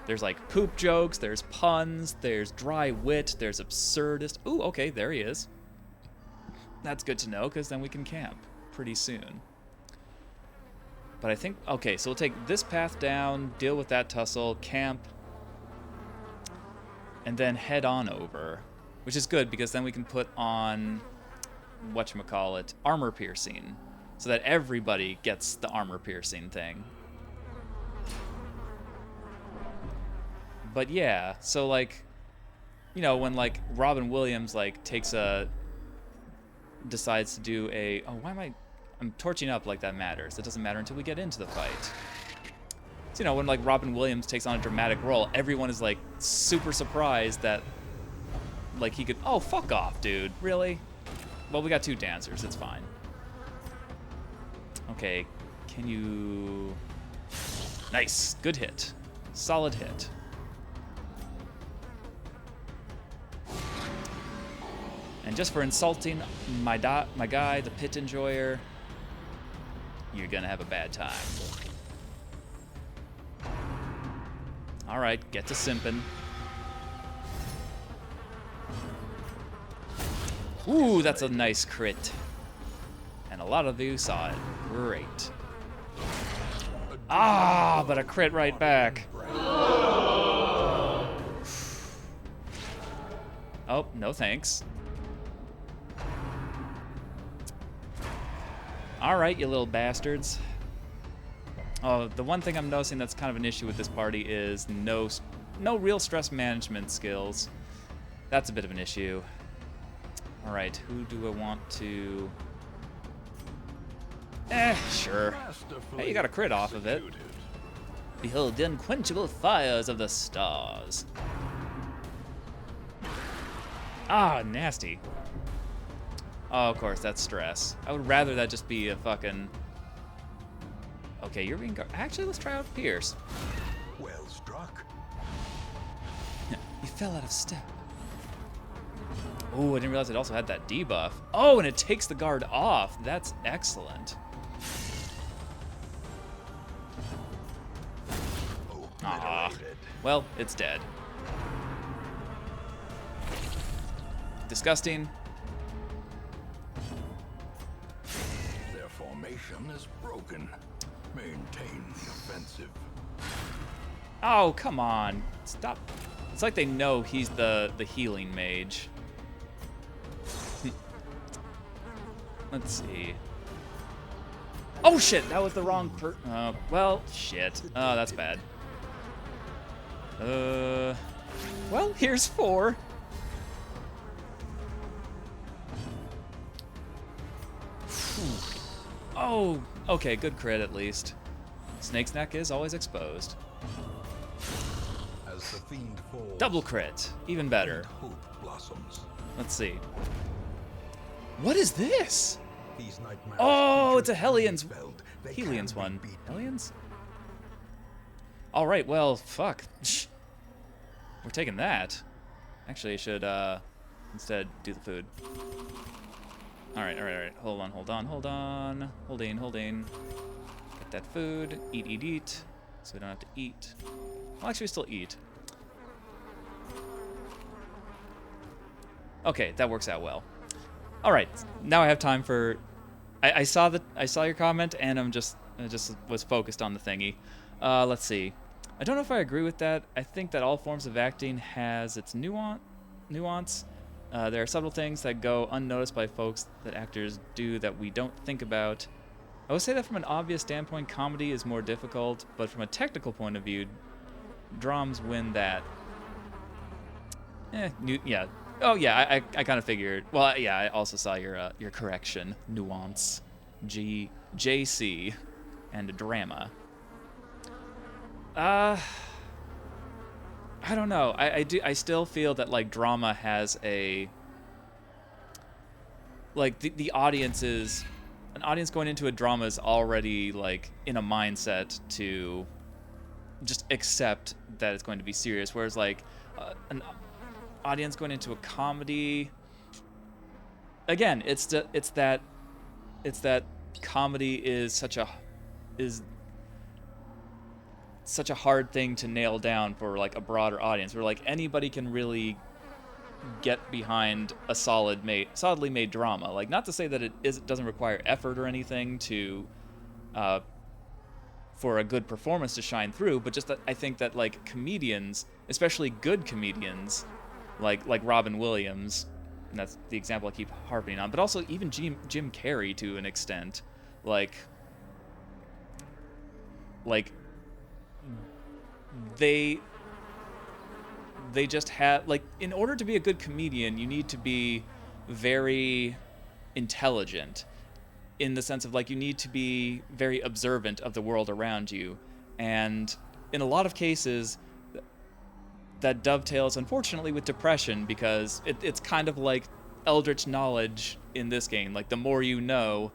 there's, like, poop jokes, there's puns, there's dry wit, there's absurdist. Ooh, okay, there he is. That's good to know, because then we can camp pretty soon. But I think, okay, so we'll take this path down, deal with that tussle, camp, and then head on over. Which is good, because then we can put on, whatchamacallit, armor piercing. So that everybody gets the armor piercing thing. But yeah, so like, you know, when like Robin Williams like decides to do a, oh, why am I'm torching up like that matters. It doesn't matter until we get into the fight. So, you know, when like Robin Williams takes on a dramatic role, everyone is like super surprised that like he could, oh, fuck off, dude. Really? Well, we got 2 dancers. It's fine. Okay, can you... Nice. Good hit. Solid hit. And just for insulting my guy, the pit enjoyer, you're gonna have a bad time. Alright, get to simping. Ooh, that's a nice crit. And a lot of you saw it. Great. Ah, but a crit right back. Oh, no thanks. Alright, you little bastards. Oh, the one thing I'm noticing that's kind of an issue with this party is no real stress management skills. That's a bit of an issue. Alright, who do I want to... Sure. Hey, you got a crit off of it. Behold the unquenchable fires of the stars. Ah, nasty. Oh, of course, that's stress. I would rather that just be a fucking... Okay, you're being... Actually, let's try out Pierce. Well struck. You fell out of step. Oh, I didn't realize it also had that debuff. Oh, and it takes the guard off. That's excellent. Ah, well, it's dead. Disgusting. Their formation is broken. Maintain the offensive. Oh, come on. Stop. It's like they know he's the healing mage. Let's see. Oh, shit. That was the wrong well, shit. Oh, that's bad. Well, here's 4. Oh, okay, good crit at least. Snake's neck is always exposed. As the fiend falls, Double crit, even better. hope blossoms. Let's see. What is this? These nightmares Oh, it's a feature Hellions. felled. They Hellions can be one. beaten. Hellions? Alright, well, fuck. We're taking that. Actually, I should, instead do the food. Alright. Hold on. Holding. Get that food. Eat. So we don't have to eat. Well, actually, we still eat. Okay, that works out well. Alright, now I have time for... I saw your comment, and I just was focused on the thingy. Let's see. I don't know if I agree with that. I think that all forms of acting has its nuance. There are subtle things that go unnoticed by folks that actors do that we don't think about. I would say that from an obvious standpoint, comedy is more difficult, but from a technical point of view, drams win that. Yeah. Oh yeah, I kind of figured. Well, yeah, I also saw your correction, nuance, JC, and drama. I don't know. I still feel that like drama has a like the audience is an audience going into a drama is already like in a mindset to just accept that it's going to be serious, whereas like an audience going into a comedy, again, it's that comedy is such a hard thing to nail down for like a broader audience, where like anybody can really get behind a solidly made drama. Like, not to say that it doesn't require effort or anything to for a good performance to shine through, but just that I think that like comedians, especially good comedians, like Robin Williams, and that's the example I keep harping on, but also even Jim Carrey to an extent, like they just have, like, in order to be a good comedian, you need to be very intelligent, in the sense of, like, you need to be very observant of the world around you. And in a lot of cases, that dovetails, unfortunately, with depression, because it's kind of like eldritch knowledge in this game. Like, the more you know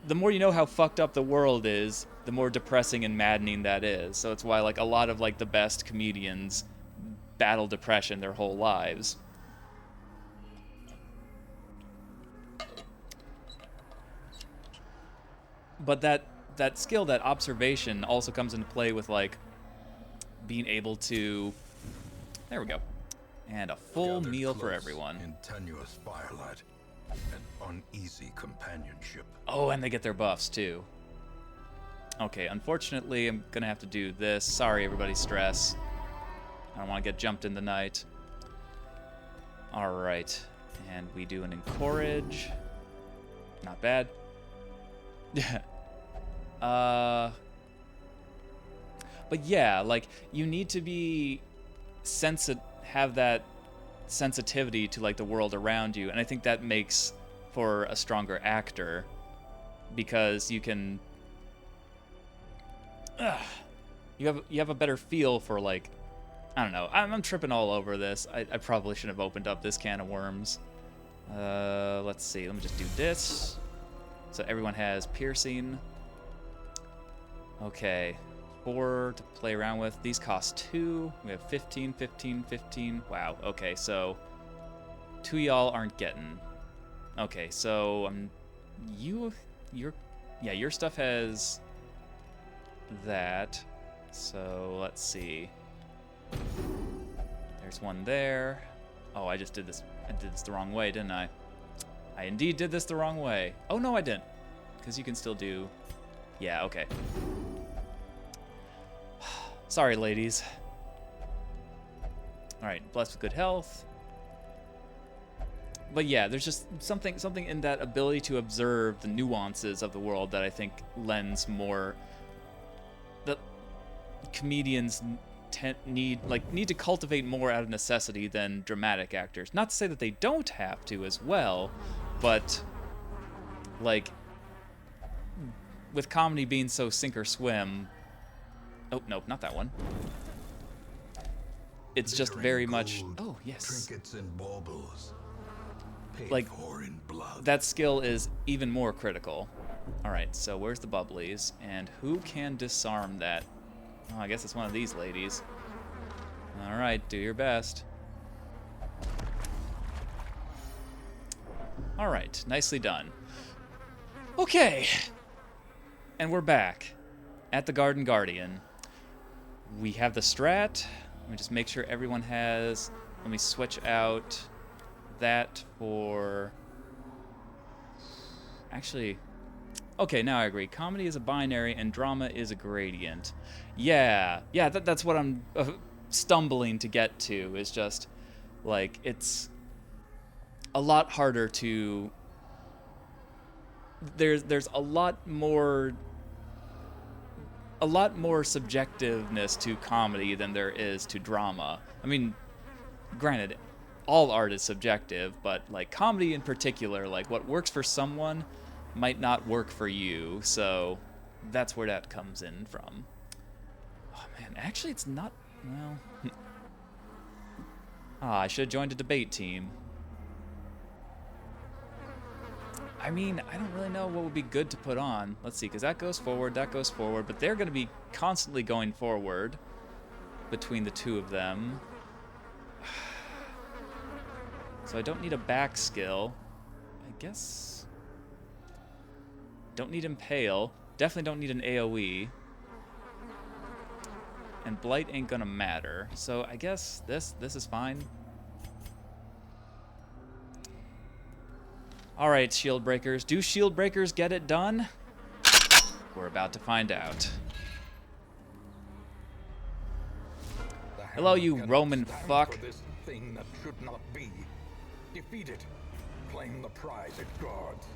how fucked up the world is, the more depressing and maddening that is. So it's why, like, a lot of, like, the best comedians battle depression their whole lives. But that skill, that observation, also comes into play with, like, being able to... There we go. And a full Gathered meal for close everyone. In tenuous firelight and uneasy companionship. Oh, and they get their buffs, too. Okay, unfortunately, I'm gonna have to do this. Sorry, everybody's stress. I don't want to get jumped in the night. Alright. And we do an encourage. Not bad. But yeah, like, you need to be have that sensitivity to, like, the world around you, and I think that makes for a stronger actor, because you can you have a better feel for, like, I don't know, I'm tripping all over this. I probably shouldn't have opened up this can of worms. Let's see, let me just do this so everyone has piercing. Okay, 4 to play around with. These cost 2. We have 15, 15, 15. Wow, okay, so 2 y'all aren't getting. Okay, so your stuff has that. So let's see. There's one there. Oh, I did this the wrong way, didn't I? I indeed did this the wrong way. Oh no, I didn't. Because you can still do... Yeah, okay. Sorry, ladies. Alright, blessed with good health. But yeah, there's just something in that ability to observe the nuances of the world that I think lends more... that comedians need to cultivate more out of necessity than dramatic actors. Not to say that they don't have to as well, but, like, with comedy being so sink or swim... Oh, nope, not that one. It's just very much... Oh, yes. Trinkets and baubles. Paid Like, for in blood. that skill is even more critical. Alright, so where's the bubblies? And who can disarm that? Oh, I guess it's one of these ladies. Alright, do your best. Alright, nicely done. Okay. And we're back at the Garden Guardian. We have the strat. Let me just make sure everyone has... Let me switch out that for... Actually... Okay, now I agree. Comedy is a binary and drama is a gradient. Yeah, that's what I'm stumbling to get to, is just, like, it's a lot harder to... There's a lot more subjectiveness to comedy than there is to drama. I mean, granted, all art is subjective, but, like, comedy in particular, like, what works for someone might not work for you, so that's where that comes in from. Oh man, actually it's not, well... I should have joined a debate team. I mean, I don't really know what would be good to put on. Let's see, because that goes forward, but they're going to be constantly going forward between the two of them. So I don't need a back skill. I guess... Don't need Impale. Definitely don't need an AoE. And Blight ain't gonna matter. So I guess this is fine. Alright, Shieldbreakers. Do Shieldbreakers get it done? We're about to find out. Hello, you Cannot Roman stand fuck. for this thing that should not be. Defeat it. Claim the prize it guards.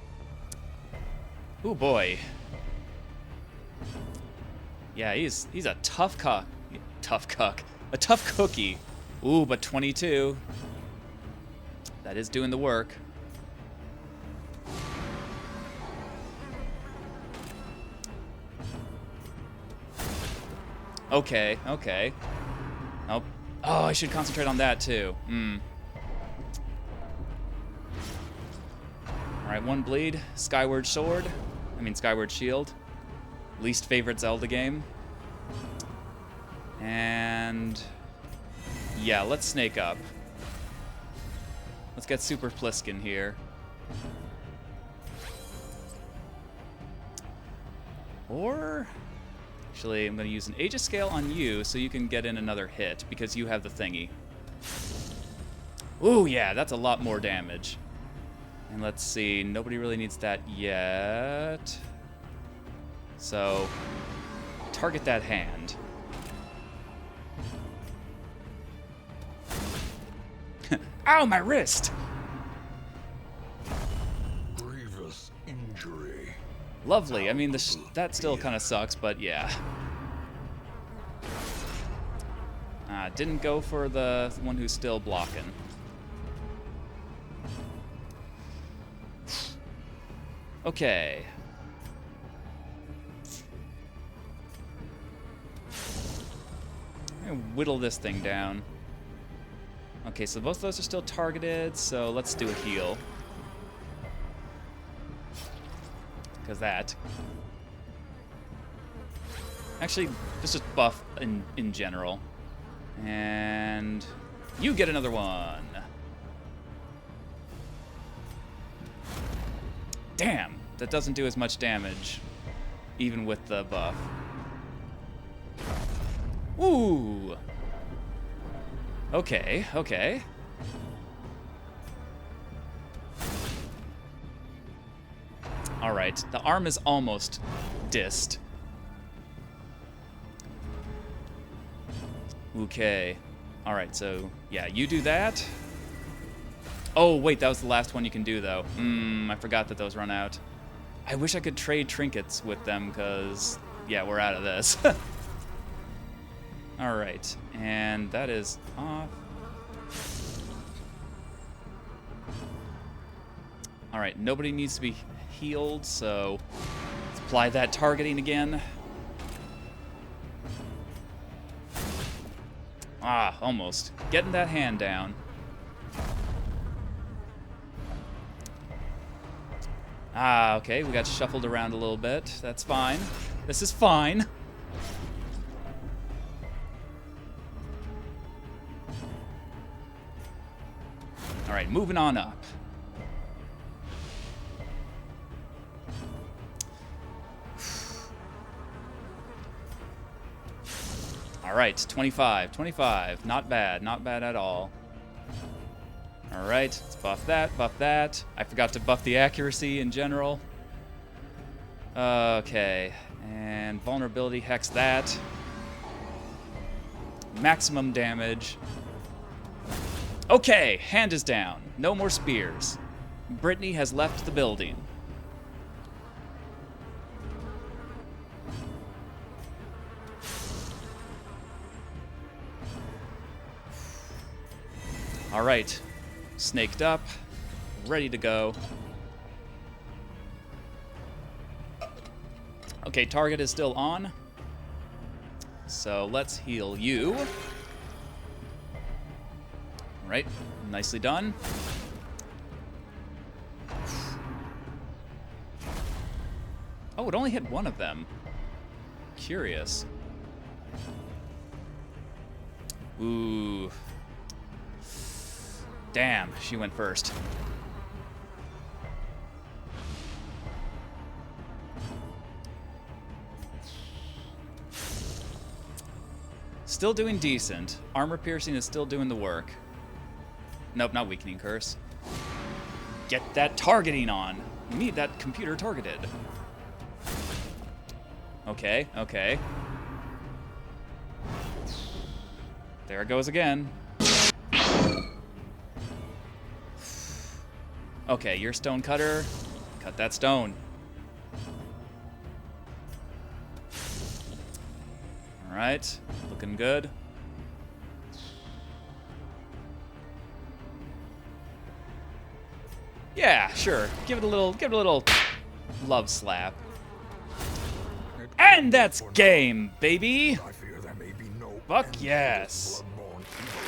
Ooh, boy. Yeah, he's a tough cuck. Tough cuck. A tough cookie. Ooh, but 22. That is doing the work. Okay, okay. Oh, oh, I should concentrate on that too. Alright, one bleed. Skyward Sword. Skyward Shield. Least favorite Zelda game. And yeah, let's snake up. Let's get Super Pliskin here. Or actually, I'm going to use an Aegis Scale on you so you can get in another hit because you have the thingy. Ooh, yeah, that's a lot more damage. And let's see, nobody really needs that yet. So, target that hand. Ow, my wrist! Grievous injury. Lovely. That still kind of sucks, but yeah. Didn't go for the one who's still blocking. Okay. I'm gonna whittle this thing down. Okay, so both of those are still targeted, so let's do a heal. Because that. Actually, just buff in general. And you get another one. Damn, that doesn't do as much damage, even with the buff. Ooh. Okay, okay. All right, the arm is almost dissed. Okay. All right, so yeah, you do that. Oh, wait, that was the last one you can do, though. I forgot that those run out. I wish I could trade trinkets with them, because, yeah, we're out of this. All right, and that is off. All right, nobody needs to be healed, so let's apply that targeting again. Ah, almost. Getting that hand down. Ah, okay, we got shuffled around a little bit. That's fine. This is fine. All right, moving on up. All right, 25, 25. Not bad, not bad at all. All right, let's buff that, buff that. I forgot to buff the accuracy in general. Okay, and vulnerability, hex that. Maximum damage. Okay, hand is down. No more spears. Brittany has left the building. All right, snaked up, ready to go. Okay, target is still on. So let's heal you. All right, nicely done. Oh, it only hit one of them. Curious. Ooh. Damn, she went first. Still doing decent. Armor piercing is still doing the work. Nope, not weakening curse. Get that targeting on. We need that computer targeted. Okay, okay. There it goes again. Okay, your stone cutter. Cut that stone. Alright, looking good. Yeah, sure. Give it a little love slap. And that's game, baby! I fear there may be no Fuck end to yes. this blood-borne evil.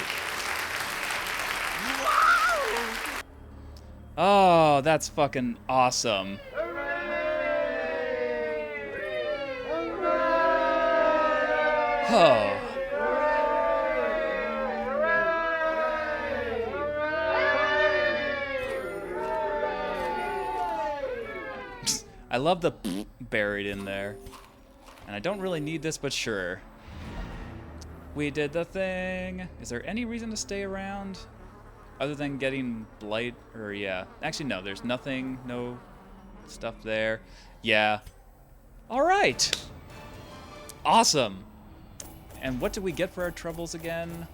Oh, that's fucking awesome. Oh. I love the buried in there. And I don't really need this, but sure. We did the thing. Is there any reason to stay around? Other than getting blight, or yeah. Actually, no, there's nothing, no stuff there. Yeah. All right. Awesome. And what did we get for our troubles again?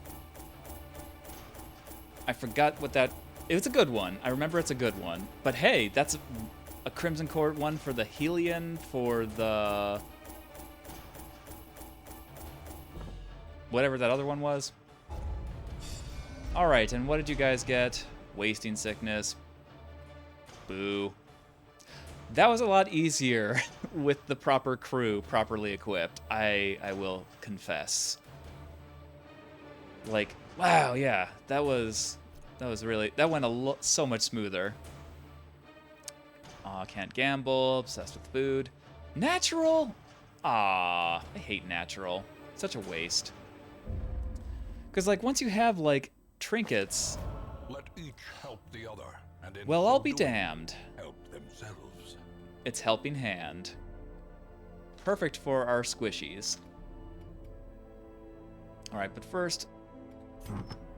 I forgot what that... It was a good one. I remember it's a good one. But hey, that's a Crimson Court one for the Helion, for the... whatever that other one was. Alright, and what did you guys get? Wasting Sickness. Boo. That was a lot easier with the proper crew properly equipped, I will confess. Like, wow, yeah, that was really, that went so much smoother. Aw, can't gamble, obsessed with food. Natural? Aw, I hate natural. Such a waste. Because, like, once you have, like, trinkets... Let each help the other, and in well, so I'll be doing, damned. help themselves. It's Helping Hand. Perfect for our squishies. Alright, but first,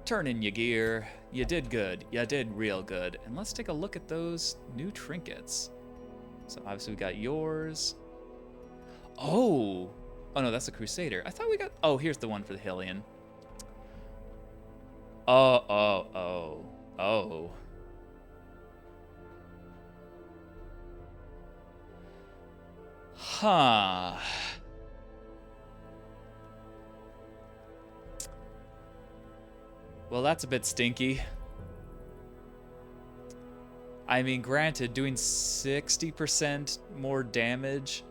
turn in your gear. You did good. You did real good. And let's take a look at those new trinkets. So obviously we got yours. Oh! Oh no, that's a Crusader. I thought we got... Oh, here's the one for the Hylian. Oh. Huh. Well, that's a bit stinky. I mean, granted, doing 60% more damage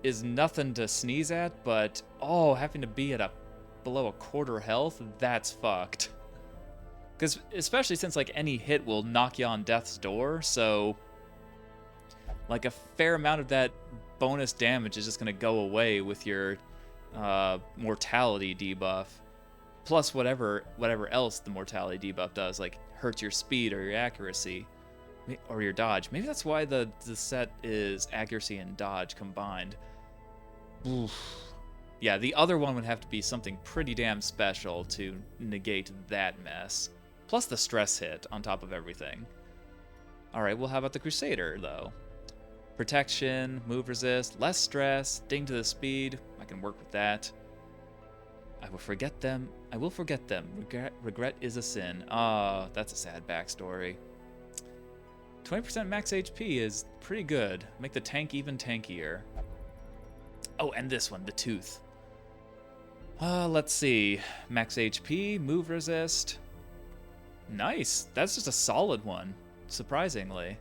is nothing to sneeze at, but oh, having to be at below a quarter health, that's fucked. Because especially since like any hit will knock you on death's door, so like a fair amount of that bonus damage is just gonna go away with your mortality debuff, plus whatever else the mortality debuff does, like hurts your speed or your accuracy or your dodge. Maybe that's why the set is accuracy and dodge combined. Oof. Yeah, the other one would have to be something pretty damn special to negate that mess. Plus the stress hit on top of everything. Alright, well how about the Crusader, though? Protection, move resist, less stress, ding to the speed. I can work with that. I will forget them. Regret is a sin. Ah, that's a sad backstory. 20% max HP is pretty good. Make the tank even tankier. Oh, and this one, the Tooth. Let's see. Max HP, move resist. Nice. That's just a solid one, surprisingly.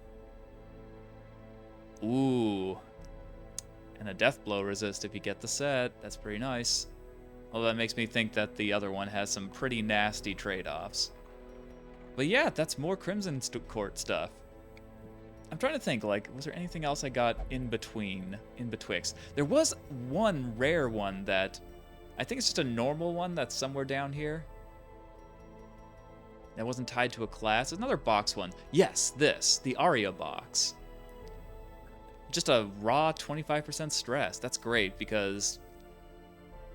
Ooh. And a death blow resist if you get the set. That's pretty nice. Although that makes me think that the other one has some pretty nasty trade-offs. But yeah, that's more Crimson Court stuff. I'm trying to think, like, was there anything else I got in betwixt? There was one rare one that, I think it's just a normal one that's somewhere down here. That wasn't tied to a class. There's another box one. Yes, the Aria box. Just a raw 25% stress. That's great because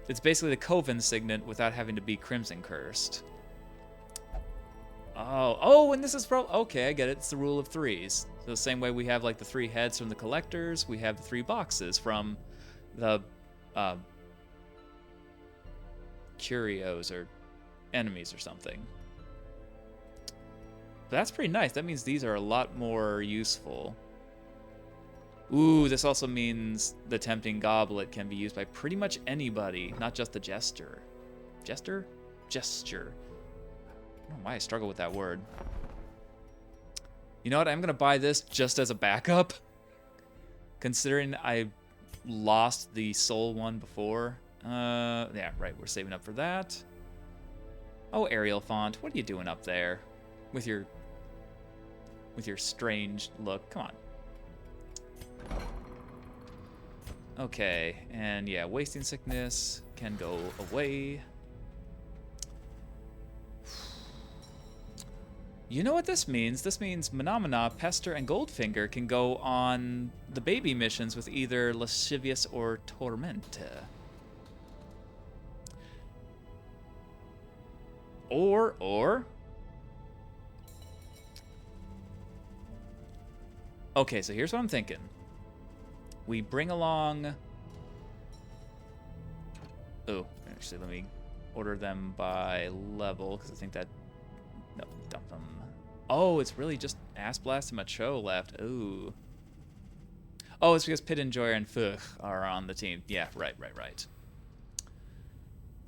it's basically the Coven Signet without having to be Crimson Cursed. Oh, and this is okay, I get it. It's the rule of threes. So the same way we have like the 3 heads from the collectors, we have the 3 boxes from the curios or enemies or something. But that's pretty nice. That means these are a lot more useful. Ooh, this also means the tempting goblet can be used by pretty much anybody, not just the jester. Jester? Gesture. I don't know why I struggle with that word. You know what? I'm going to buy this just as a backup. Considering I lost the soul one before. Yeah, right. We're saving up for that. Oh, Arial font. What are you doing up there? With your strange look. Come on. Okay. And yeah, wasting sickness can go away. You know what this means? This means Menomina, Pester, and Goldfinger can go on the baby missions with either Lascivious or Tormenta. Or... Okay, so here's what I'm thinking. We bring along... Oh, actually, let me order them by level, because I think that... No, dump them. Oh, it's really just Ass Blast and Macho left. Ooh. Oh, it's because Pit Enjoyer and Fuch are on the team. Yeah, right. Well,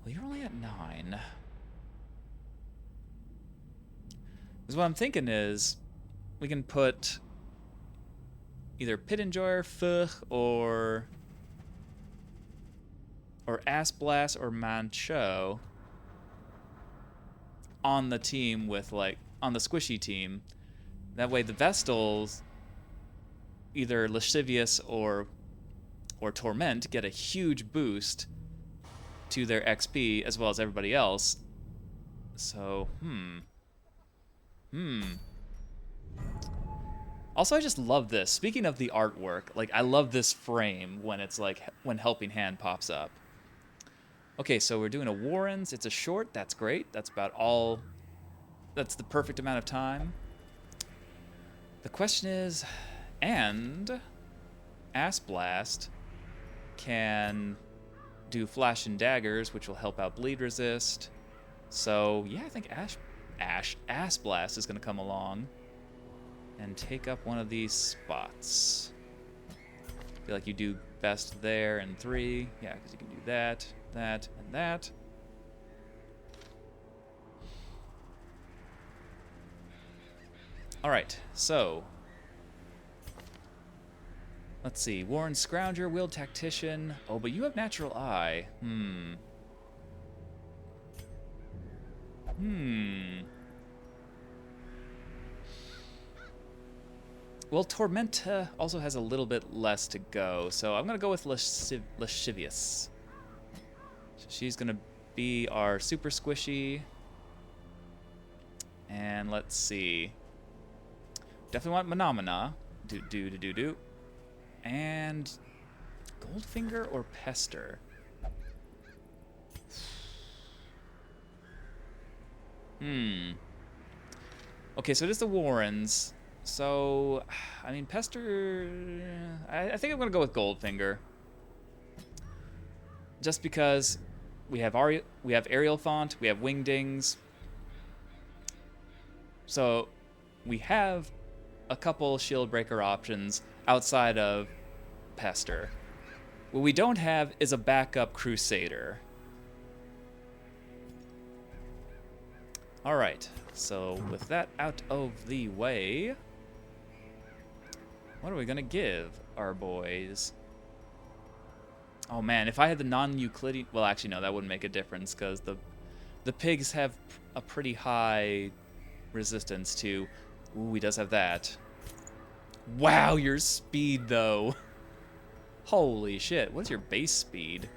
you're only at 9. Because what I'm thinking is we can put either Pit Enjoyer, Fuch, or Ass Blast or Mancho on the team with, like, on the squishy team. That way the Vestals, either Lascivious or Torment, get a huge boost to their XP as well as everybody else. So, Also, I just love this. Speaking of the artwork, like, I love this frame when it's like, when Helping Hand pops up. Okay, so we're doing a Warrens. It's a short. That's great. That's about all. That's the perfect amount of time. The question is, and Ass Blast can do Flash and Daggers, which will help out bleed resist. So, yeah, I think Ass Blast is going to come along and take up one of these spots. I feel like you do best there in 3. Yeah, because you can do that, that, and that. All right, so let's see. Warren Scrounger, Willed Tactician. Oh, but you have Natural Eye. Well, Tormenta also has a little bit less to go, so I'm going to go with Lascivious. She's going to be our super squishy. And let's see. Definitely want Menomina. Do. And Goldfinger or Pester? Okay, so it is the Warrens. So, I mean, Pester... I think I'm going to go with Goldfinger. Just because we have Aerial Font, we have Wingdings. So, we have a couple Shieldbreaker options outside of Pester. What we don't have is a backup Crusader. Alright, so with that out of the way, what are we gonna give our boys? Oh man, if I had the non-Euclidean... Well, actually, no, that wouldn't make a difference, because the pigs have a pretty high resistance to... Ooh, he does have that. Wow, your speed, though. Holy shit. What's your base speed?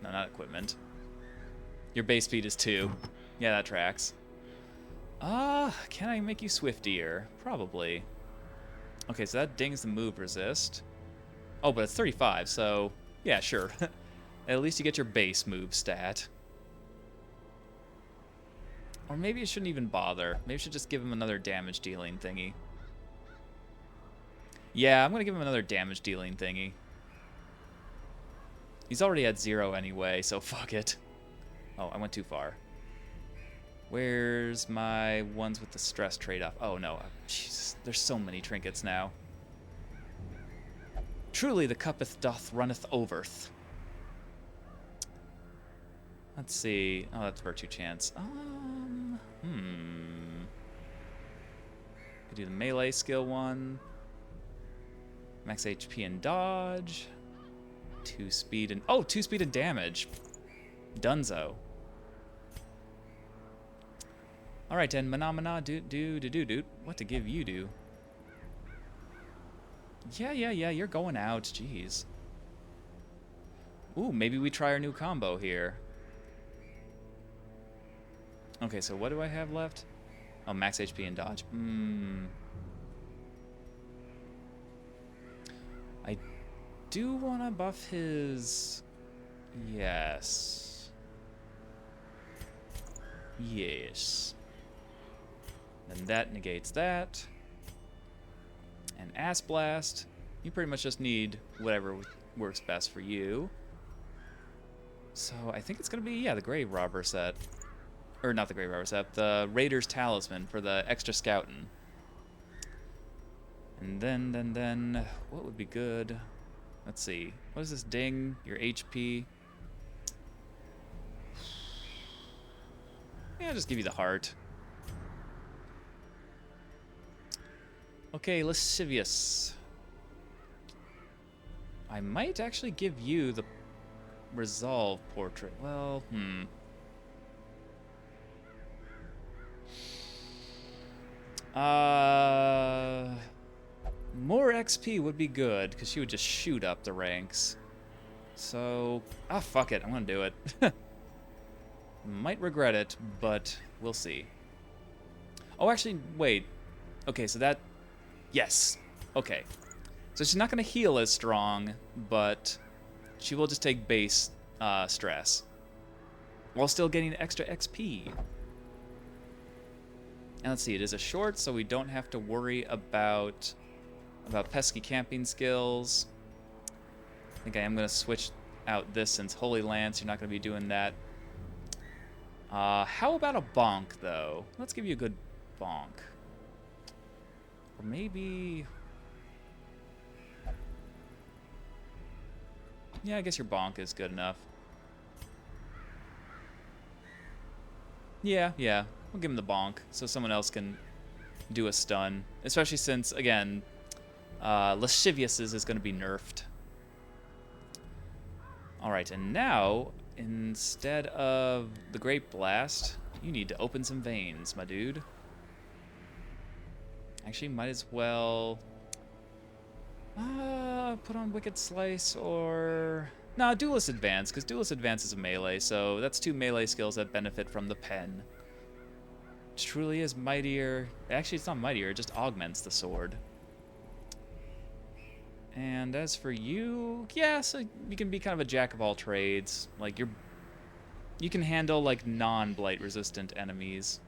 No, not equipment. Your base speed is 2. Yeah, that tracks. Can I make you swiftier? Probably. Okay, so that dings the move resist. Oh, but it's 35, so... Yeah, sure. At least you get your base move stat. Or maybe you shouldn't even bother. Maybe you should just give him another damage dealing thingy. Yeah, I'm gonna give him another damage dealing thingy. He's already at 0 anyway, so fuck it. Oh, I went too far. Where's my ones with the stress trade-off? Oh no, Jesus, there's so many trinkets now. Truly the cuppeth doth runneth overth. Let's see. Oh, that's virtue chance. Could do the melee skill one. Max HP and dodge. 2 speed and... Oh, 2 speed and damage. Dunzo. Alright, then. Mana, do. What to give you do? Yeah, you're going out. Jeez. Ooh, maybe we try our new combo here. Okay, so what do I have left? Oh, max HP and dodge. I do want to buff his... Yes. Yes. Then that negates that. And Ass Blast. You pretty much just need whatever works best for you. So I think it's going to be, yeah, the Grave Robber set. Or not the Grave Robber set, the Raider's Talisman for the extra scouting. And then, what would be good? Let's see. What is this ding? Your HP. Yeah, I'll just give you the heart. Okay, lascivious. I might actually give you the resolve portrait. Well, more XP would be good, because she would just shoot up the ranks. So, fuck it, I'm gonna do it. Might regret it, but we'll see. Oh, actually, wait. Okay, so that... Yes. Okay. So she's not gonna heal as strong, but she will just take base stress, while still getting extra XP. And let's see, it is a short, so we don't have to worry about pesky camping skills. I think I am going to switch out this since Holy Lance, you're not going to be doing that. How about a bonk, though? Let's give you a good bonk. Or maybe... Yeah, I guess your bonk is good enough. Yeah. We'll give him the bonk so someone else can do a stun. Especially since, again, Lascivious is going to be nerfed. Alright, and now, instead of the Great Blast, you need to open some veins, my dude. Actually, might as well... put on Wicked Slice or... No, Duelist Advance, because Duelist Advance is a melee, so that's 2 melee skills that benefit from the pen. It truly is mightier. Actually, it's not mightier, it just augments the sword. And as for you, yeah, so you can be kind of a jack of all trades. Like, you can handle, like, non-blight resistant enemies.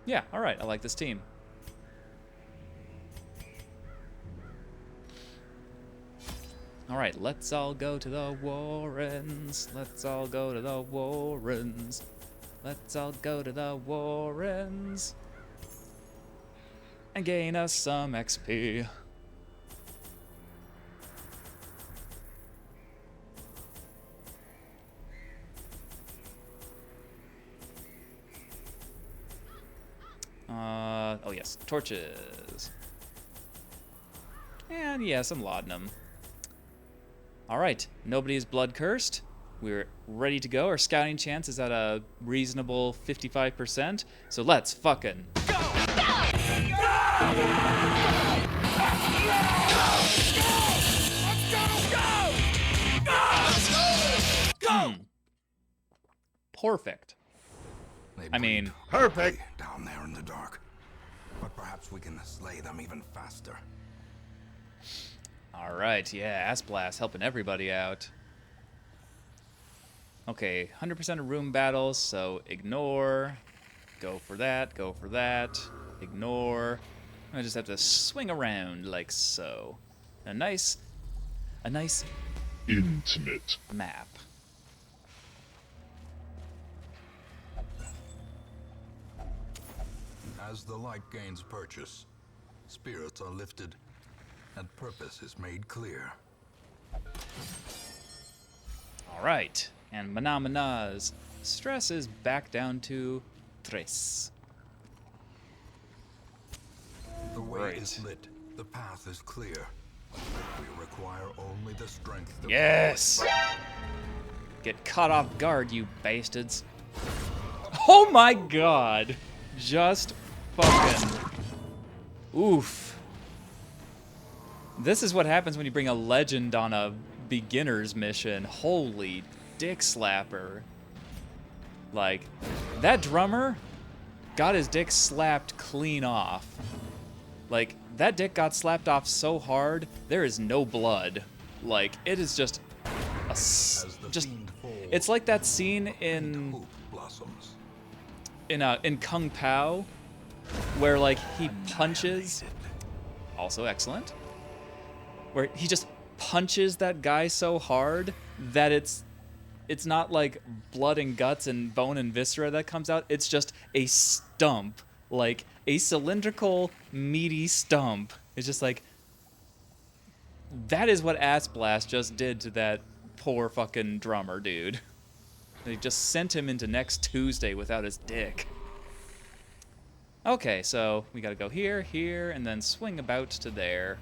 Yeah, alright, I like this team. Alright, let's all go to the Warrens. Let's all go to the Warrens. Let's all go to the Warrens. And gain us some XP. Oh yes, torches. And yeah, some laudanum. Alright, nobody is blood cursed. We're ready to go. Our scouting chance is at a reasonable 55%. So let's fucking go! Perfect. I mean, perfect. Down there in the dark, but perhaps we can slay them even faster. All right, yeah, Ass Blast helping everybody out. Okay, 100% of room battles, so ignore. Go for that, go for that. Ignore. I just have to swing around like so. A nice intimate map. As the light gains purchase, spirits are lifted, and purpose is made clear. All right, and Manamana's stress is back down to 3. The way Right. is lit, the path is clear. We require only the strength to Yes! Get caught off guard, you bastards. Oh my god! Just fucking... Oof. This is what happens when you bring a legend on a beginner's mission. Holy dick slapper. Like, that drummer got his dick slapped clean off. Like, that dick got slapped off so hard, there is no blood. Like, it is just a just... It's like that scene in... hope blossoms. in Kung Pao, where, like, he punches... Also excellent. Where he just punches that guy so hard that it's not like blood and guts and bone and viscera that comes out. It's just a stump. Like, a cylindrical, meaty stump. It's just like... That is what Ass Blast just did to that poor fucking drummer, dude. They just sent him into next Tuesday without his dick. Okay, so we gotta go here, here, and then swing about to there.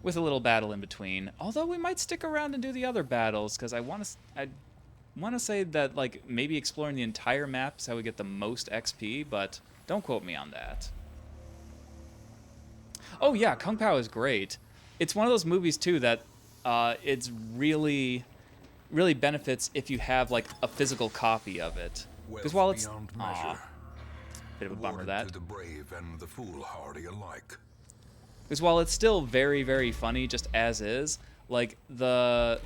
With a little battle in between. Although we might stick around and do the other battles, because I want to say that, like, maybe exploring the entire map is how we get the most XP, but don't quote me on that. Oh yeah, Kung Pao is great. It's one of those movies, too, that it's really benefits if you have, like, a physical copy of it. Because while it's... Beyond Aw, measure, bit of a bummer, awarded that. to the brave and the foolhardy alike. Because while it's still very, very funny just as is, like, the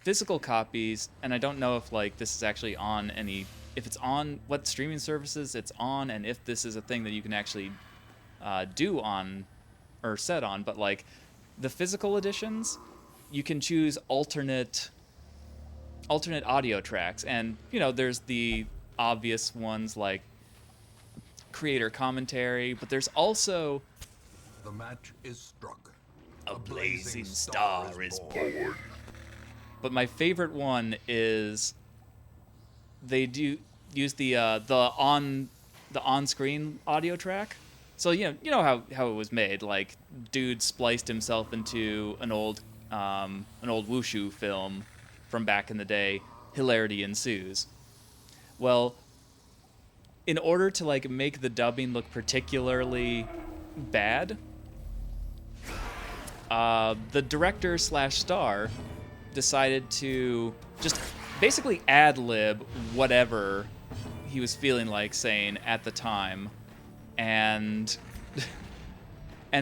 physical copies, and I don't know if, like, this is actually on any... If it's on what streaming services it's on, and if this is a thing that you can actually do on, or set on, but, like, the physical editions, you can choose alternate audio tracks, and, you know, there's the obvious ones, like creator commentary, but there's also... The match is struck. A blazing star is born. But my favorite one is they do use the on-screen audio track. So you know how it was made. Like, dude spliced himself into an old wushu film from back in the day. Hilarity ensues. Well, in order to, like, make the dubbing look particularly bad, the director / star decided to just basically ad-lib whatever he was feeling like saying at the time. And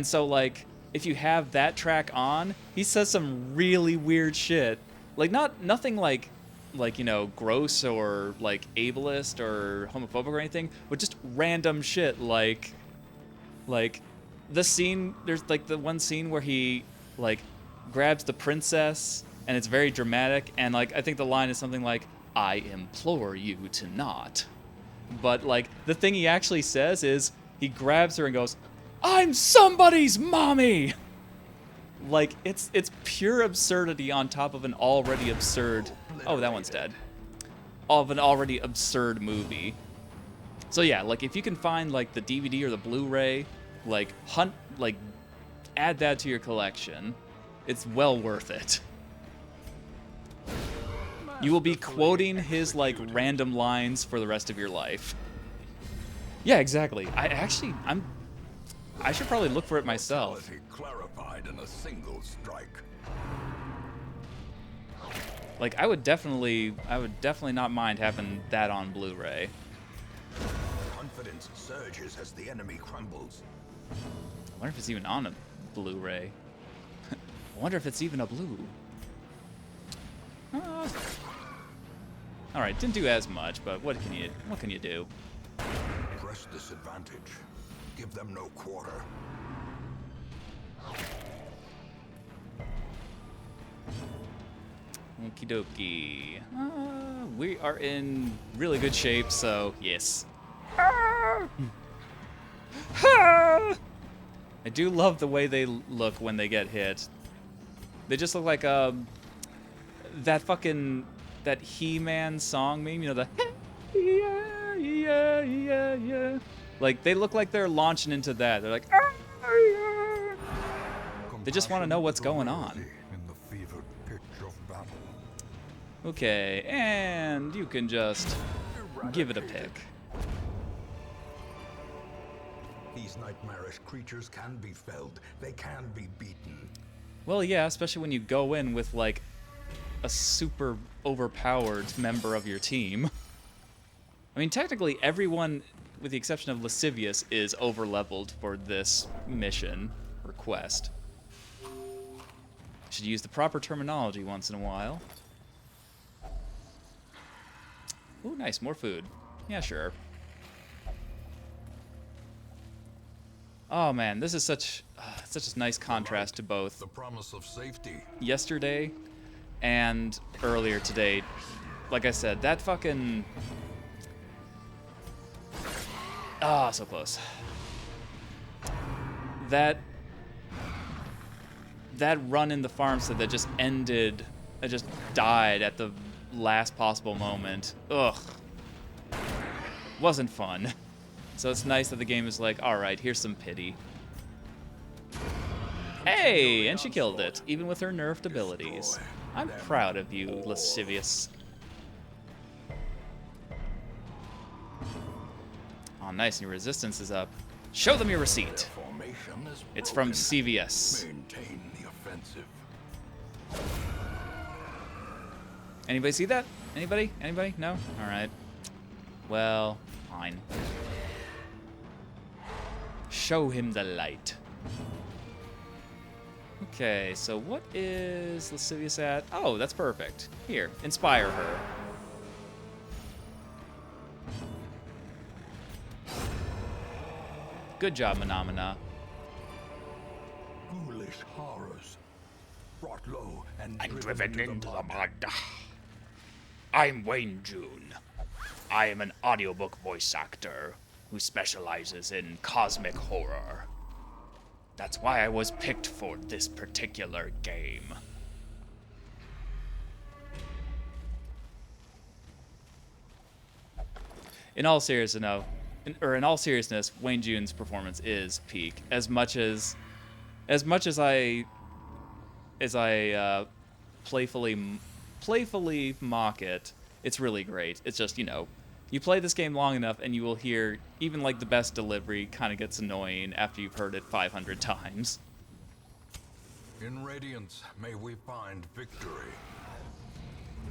so, like, if you have that track on, he says some really weird shit. Like, nothing like, you know, gross or, like, ableist or homophobic or anything, but just random shit, like the scene, there's, like, the one scene where he, like, grabs the princess, and it's very dramatic, and, like, I think the line is something like, "I implore you to not." But, like, the thing he actually says is, he grabs her and goes, "I'm somebody's mommy!" Like, it's pure absurdity on top of an already absurd... Oh, that one's dead. Of an already absurd movie. So yeah, like, if you can find, like, the DVD or the Blu-ray, like, add that to your collection. It's well worth it. You will be quoting his, like, random lines for the rest of your life. Yeah, exactly. I should probably look for it myself. Mortality clarified in a single strike. Like, I would definitely not mind having that on Blu-ray. Confidence surges as the enemy crumbles. I wonder if it's even on a Blu-ray. I wonder if it's even a blue. All right, didn't do as much, but what can you do? Press this advantage. Give them no quarter. Okie dokie. We are in really good shape, so yes. I do love the way they look when they get hit. They just look like that He-Man song meme, you know, the yeah, yeah, yeah, yeah. Like, they look like they're launching into that. They're like, yeah. They just want to know what's going on. In the fevered pitch of battle. Okay, and you can just give it a pick. These nightmarish creatures can be felled. They can be beaten. Well, yeah, especially when you go in with, like, a super overpowered member of your team. I mean, technically, everyone, with the exception of Lascivious, is over-leveled for this mission or quest. Should use the proper terminology once in a while. Ooh, nice, more food. Yeah, sure. Oh man, this is such a nice contrast to both The promise of safety. yesterday and earlier today. Like I said, that fucking... Ah, so close. That run in the farmstead that just ended, that just died at the last possible moment. Ugh. Wasn't fun. So it's nice that the game is like, alright, here's some pity. Hey, and she killed it, even with her nerfed abilities. I'm proud of you, Lascivious. Oh, nice, and your resistance is up. Show them your receipt. Formation is It's from broken. CVS. Maintain the offensive. Anybody see that? Anybody? Anybody? No? Alright. Well, fine. Show him the light. Okay, so what is Lascivious at? Oh, that's perfect. Here, inspire her. Good job, Manamana. Ghoulish horrors. Brought low and I'm driven into the mud. mud. I'm Wayne June. I am an audiobook voice actor who specializes in cosmic horror. That's why I was picked for this particular game. In all seriousness, Wayne June's performance is peak. As much as I playfully mock it, it's really great. It's just, you know, you play this game long enough and you will hear even like the best delivery kind of gets annoying after you've heard it 500 times. In Radiance, may we find victory.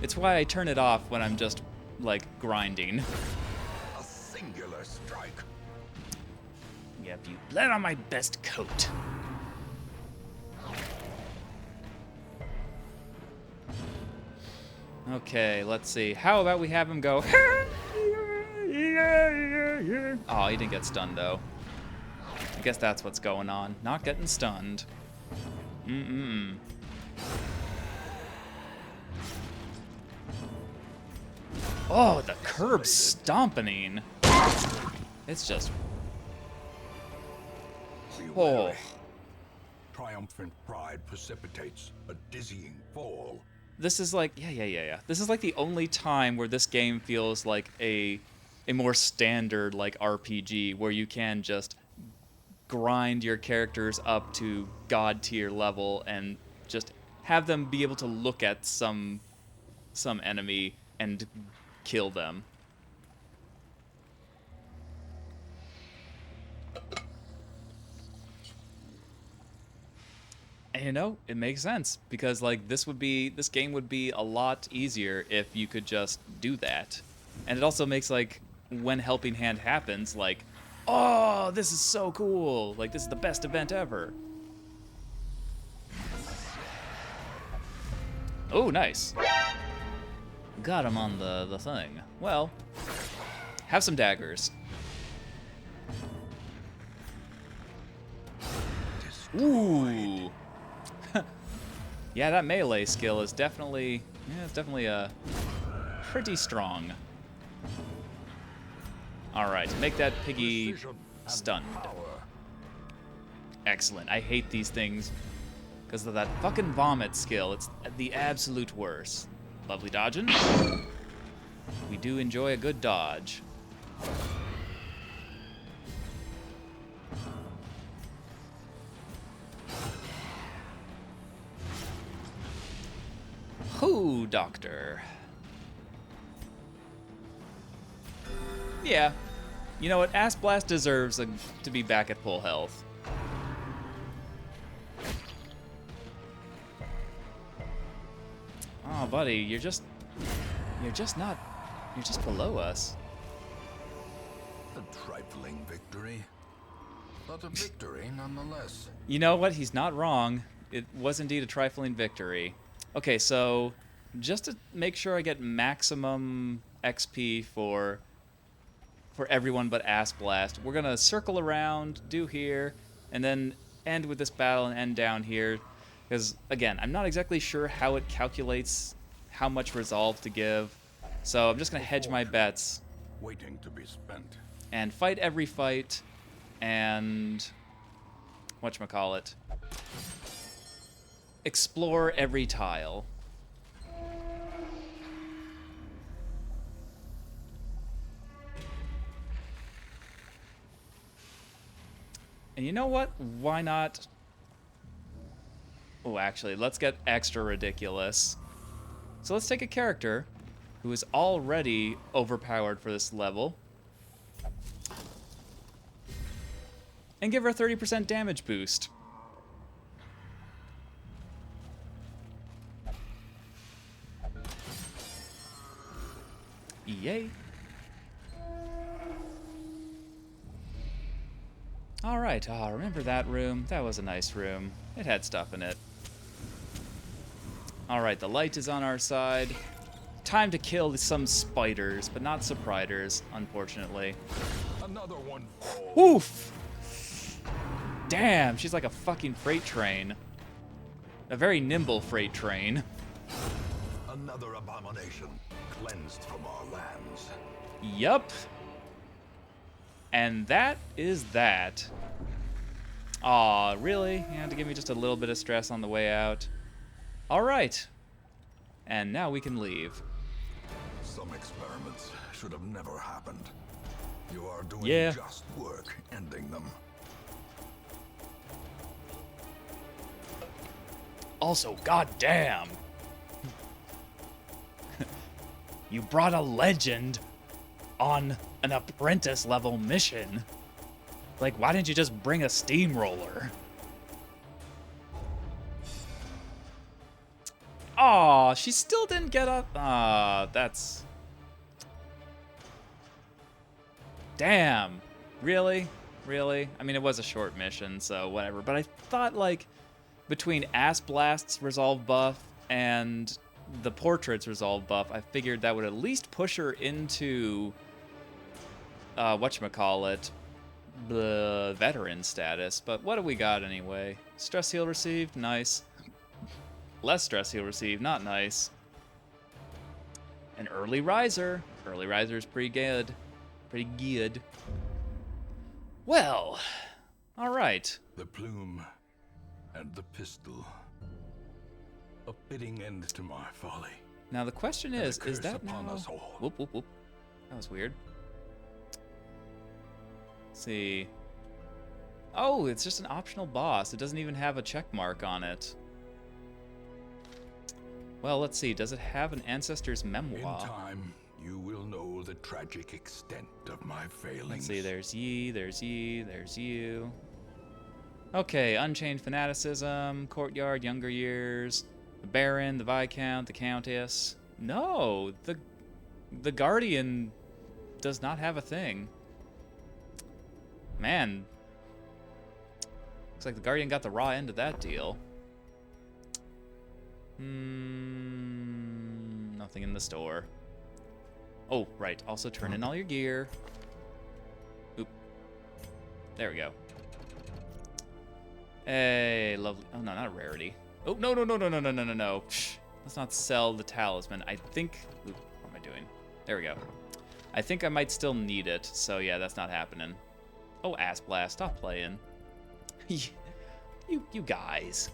It's why I turn it off when I'm just like grinding. A singular strike. Yep, you bled on my best coat. Okay, let's see. How about we have him go? Oh, he didn't get stunned though. I guess that's what's going on. Not getting stunned. Oh, the curb stomping. It's just... Oh. Triumphant pride precipitates a dizzying fall. This is like... Yeah. This is like the only time where this game feels like a more standard like RPG where you can just grind your characters up to god tier level and just have them be able to look at some enemy and kill them. And you know, it makes sense because like this game would be a lot easier if you could just do that. And it also makes like when Helping Hand happens, like, oh, this is so cool. Like this is the best event ever. Oh, nice. Got him on the thing. Well, have some daggers. Ooh. Yeah, that melee skill is definitely, pretty strong. Alright, make that piggy Precision and stunned. power. Excellent. I hate these things because of that fucking vomit skill. It's the absolute worst. Lovely dodging. We do enjoy a good dodge. Who, Doctor? Yeah. You know what? Ass Blast deserves to be back at full health. Oh, buddy, you're just below us. A trifling victory, but a victory nonetheless. You know what? He's not wrong. It was indeed a trifling victory. Okay, so just to make sure I get maximum XP for everyone but Ass Blast, we're gonna circle around, do here, and then end with this battle and end down here. Because, again, I'm not exactly sure how it calculates how much resolve to give. So I'm just going to hedge my bets Waiting to be spent. and fight every fight and... whatchamacallit? Explore every tile. And you know what? Why not... Oh, actually, let's get extra ridiculous. So let's take a character who is already overpowered for this level and give her a 30% damage boost. Yay. Alright, remember that room? That was a nice room. It had stuff in it. Alright, the light is on our side. Time to kill some spiders, but not surpriders, unfortunately. Another one falls. Oof! Damn, she's like a fucking freight train. A very nimble freight train. Another abomination cleansed from our lands. Yup. And that is that. Aw, really? You had to give me just a little bit of stress on the way out. Alright. And now we can leave. Some experiments should have never happened. You are doing Yeah. just work ending them. Also, goddamn. You brought a legend on an apprentice level mission. Like, why didn't you just bring a steamroller? Aw, she still didn't get up. That's... Damn. Really? Really? I mean, it was a short mission, so whatever. But I thought, like, between Ass Blast's resolve buff and the portrait's resolve buff, I figured that would at least push her into... whatchamacallit, the veteran status. But what do we got anyway? Stress heal received? Nice. Less stress heal received, not nice. An early riser. Early riser is pretty good. Pretty good. Well, alright. The plume and the pistol. A fitting end to my folly. Now the question And a is curse that upon now... us all. Whoop, whoop, whoop. That was weird. Let's see. Oh, it's just an optional boss. It doesn't even have a check mark on it. Well, let's see. Does it have an ancestor's memoir? In time, you will know the tragic extent of my failings. Let's see. There's ye, there's ye, there's you. Okay, Unchained Fanaticism, Courtyard, Younger Years, the Baron, the Viscount, the Countess. No, the Guardian does not have a thing. Man. Looks like the Guardian got the raw end of that deal. Nothing in the store. Oh, right. Also turn in all your gear. Oop. There we go. Hey, lovely. Oh, no, not a rarity. Oh, no, no, no, no, no, no, no, no, no. Shh. Let's not sell the talisman. I think... Oop, what am I doing? There we go. I think I might still need it, so yeah, that's not happening. Oh, Ass Blast, stop playing. you guys.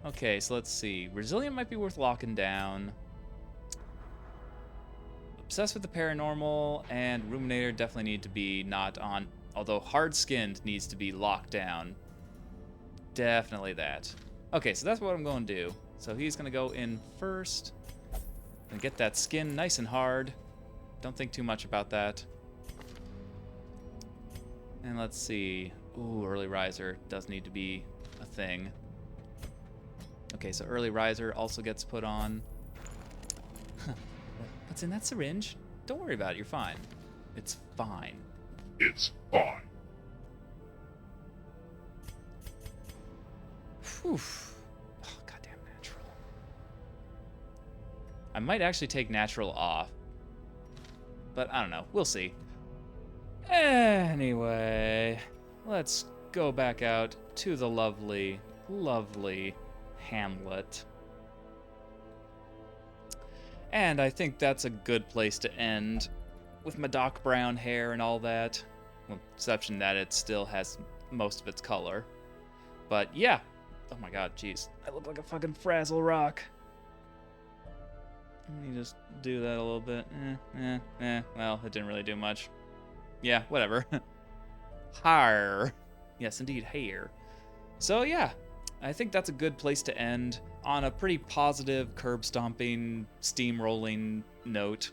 Okay, so let's see. Resilient might be worth locking down. Obsessed with the Paranormal and Ruminator definitely need to be not on, although Hard-Skinned needs to be locked down. Definitely that. Okay, so that's what I'm going to do. So he's going to go in first and get that skin nice and hard. Don't think too much about that. And let's see. Ooh, Early Riser does need to be a thing. Okay, so Early Riser also gets put on. What's in that syringe? Don't worry about it, you're fine. It's fine. It's fine. Whew. Oh, goddamn natural. I might actually take natural off. But I don't know. We'll see. Anyway, let's go back out to the lovely, lovely Hamlet. And I think that's a good place to end with my dark brown hair and all that. Well, exception that it still has most of its color. But yeah. Oh my god, jeez. I look like a fucking frazzle rock. Let me just do that a little bit. Well, it didn't really do much. Yeah, whatever. Hair. Yes, indeed, hair. So yeah, I think that's a good place to end on a pretty positive, curb-stomping, steamrolling note.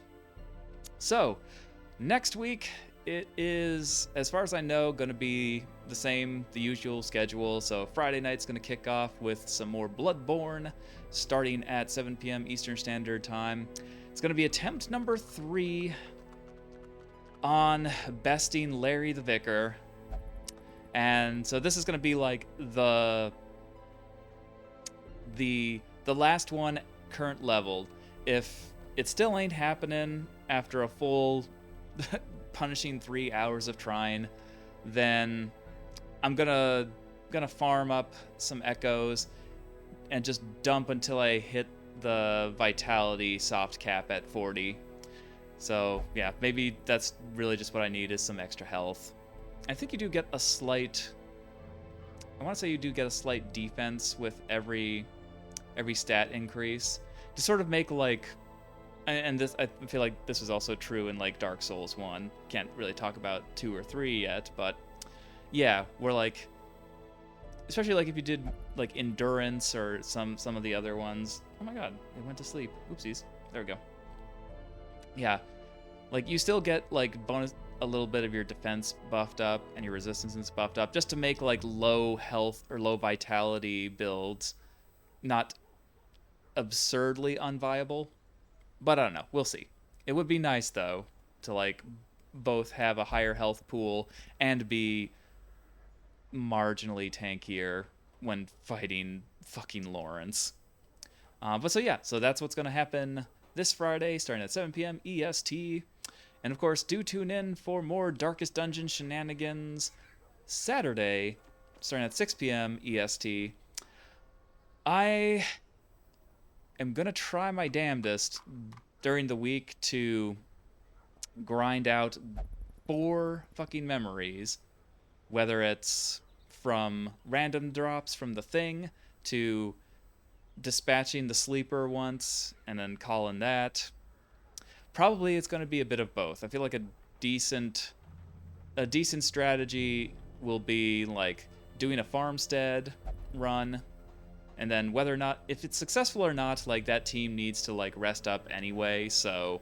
So, next week, it is, as far as I know, going to be the usual schedule. So Friday night's going to kick off with some more Bloodborne, starting at 7 p.m. Eastern Standard Time. It's going to be attempt number 3 on besting Larry the Vicar. And so this is going to be like the last one current leveled. If it still ain't happening after a full punishing 3 hours of trying, then I'm gonna farm up some echoes and just dump until I hit the vitality soft cap at 40. So yeah, maybe that's really just what I need is some extra health. I think you do get a slight, I want to say you do get a slight defense with every stat increase to sort of make like, and this, I feel like this is also true in like Dark Souls 1. Can't really talk about 2 or 3 yet, but yeah, we're like, especially like if you did like endurance or some of the other ones. Oh my god, it went to sleep. Oopsies. There we go. Yeah, like you still get like bonus, a little bit of your defense buffed up and your resistance is buffed up just to make like low health or low vitality builds not absurdly unviable. But I don't know. We'll see. It would be nice, though, to, like, both have a higher health pool and be marginally tankier when fighting fucking Lawrence. But so, yeah. So that's what's going to happen this Friday, starting at 7 p.m. EST. And, of course, do tune in for more Darkest Dungeon shenanigans Saturday, starting at 6 p.m. EST. I am going to try my damnedest during the week to grind out 4 fucking memories, whether it's from random drops from the thing to dispatching the sleeper once and then calling that. Probably it's going to be a bit of both. I feel like a decent strategy will be like doing a farmstead run, and then whether or not, if it's successful or not, like that team needs to like rest up anyway, so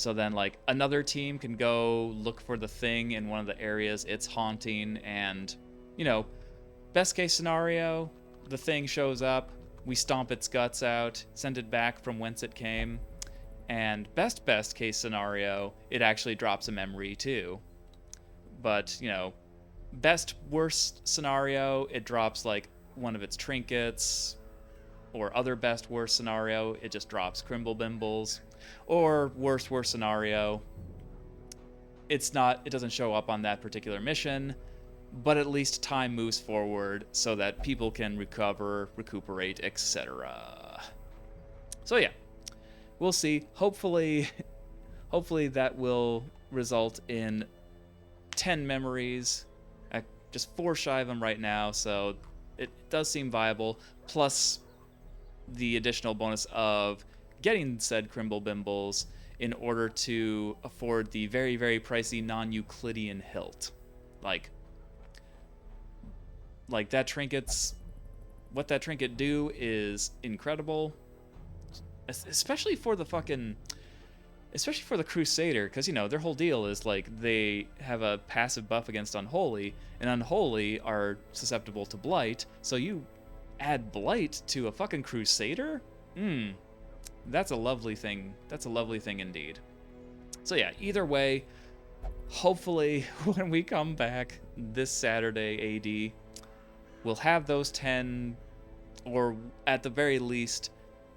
then like another team can go look for the thing in one of the areas it's haunting, and you know, best case scenario, the thing shows up, we stomp its guts out, send it back from whence it came, and best case scenario, it actually drops a memory too. But you know, worst scenario, it drops like one of its trinkets, or other worst scenario, it just drops Crimble Bimbles, or worst scenario, it doesn't show up on that particular mission, but at least time moves forward so that people can recuperate, etc. So yeah, we'll see. Hopefully that will result in 10 memories. Just 4 shy of them right now, so it does seem viable. Plus the additional bonus of getting said Crimble Bimbles in order to afford the very, very pricey non-Euclidean hilt. Like that what that trinket do is incredible, especially for the Crusader, because, you know, their whole deal is, like, they have a passive buff against Unholy, and Unholy are susceptible to Blight, so you add Blight to a fucking Crusader? That's a lovely thing. That's a lovely thing indeed. So yeah, either way, hopefully when we come back this Saturday AD, we'll have those 10, or at the very least,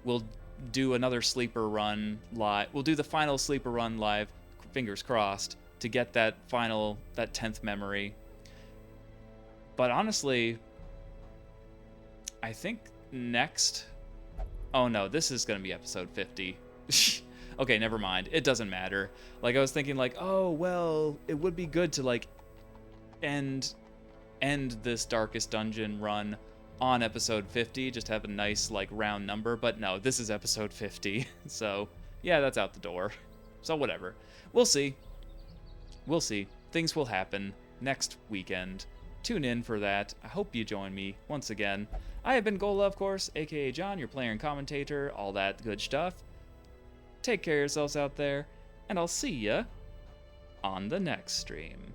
we'll do another sleeper run live. We'll do the final sleeper run live, fingers crossed, to get that 10th memory. But honestly, I think next... Oh no, this is going to be episode 50. Okay, never mind. It doesn't matter. Like, I was thinking, like, oh, well, it would be good to, like, end this Darkest Dungeon run on episode 50, just have a nice, like, round number, but no, this is episode 50, so yeah, that's out the door. So whatever. We'll see. Things will happen next weekend. Tune in for that. I hope you join me once again. I have been Gola, of course, aka John, your player and commentator, all that good stuff. Take care of yourselves out there, and I'll see ya on the next stream.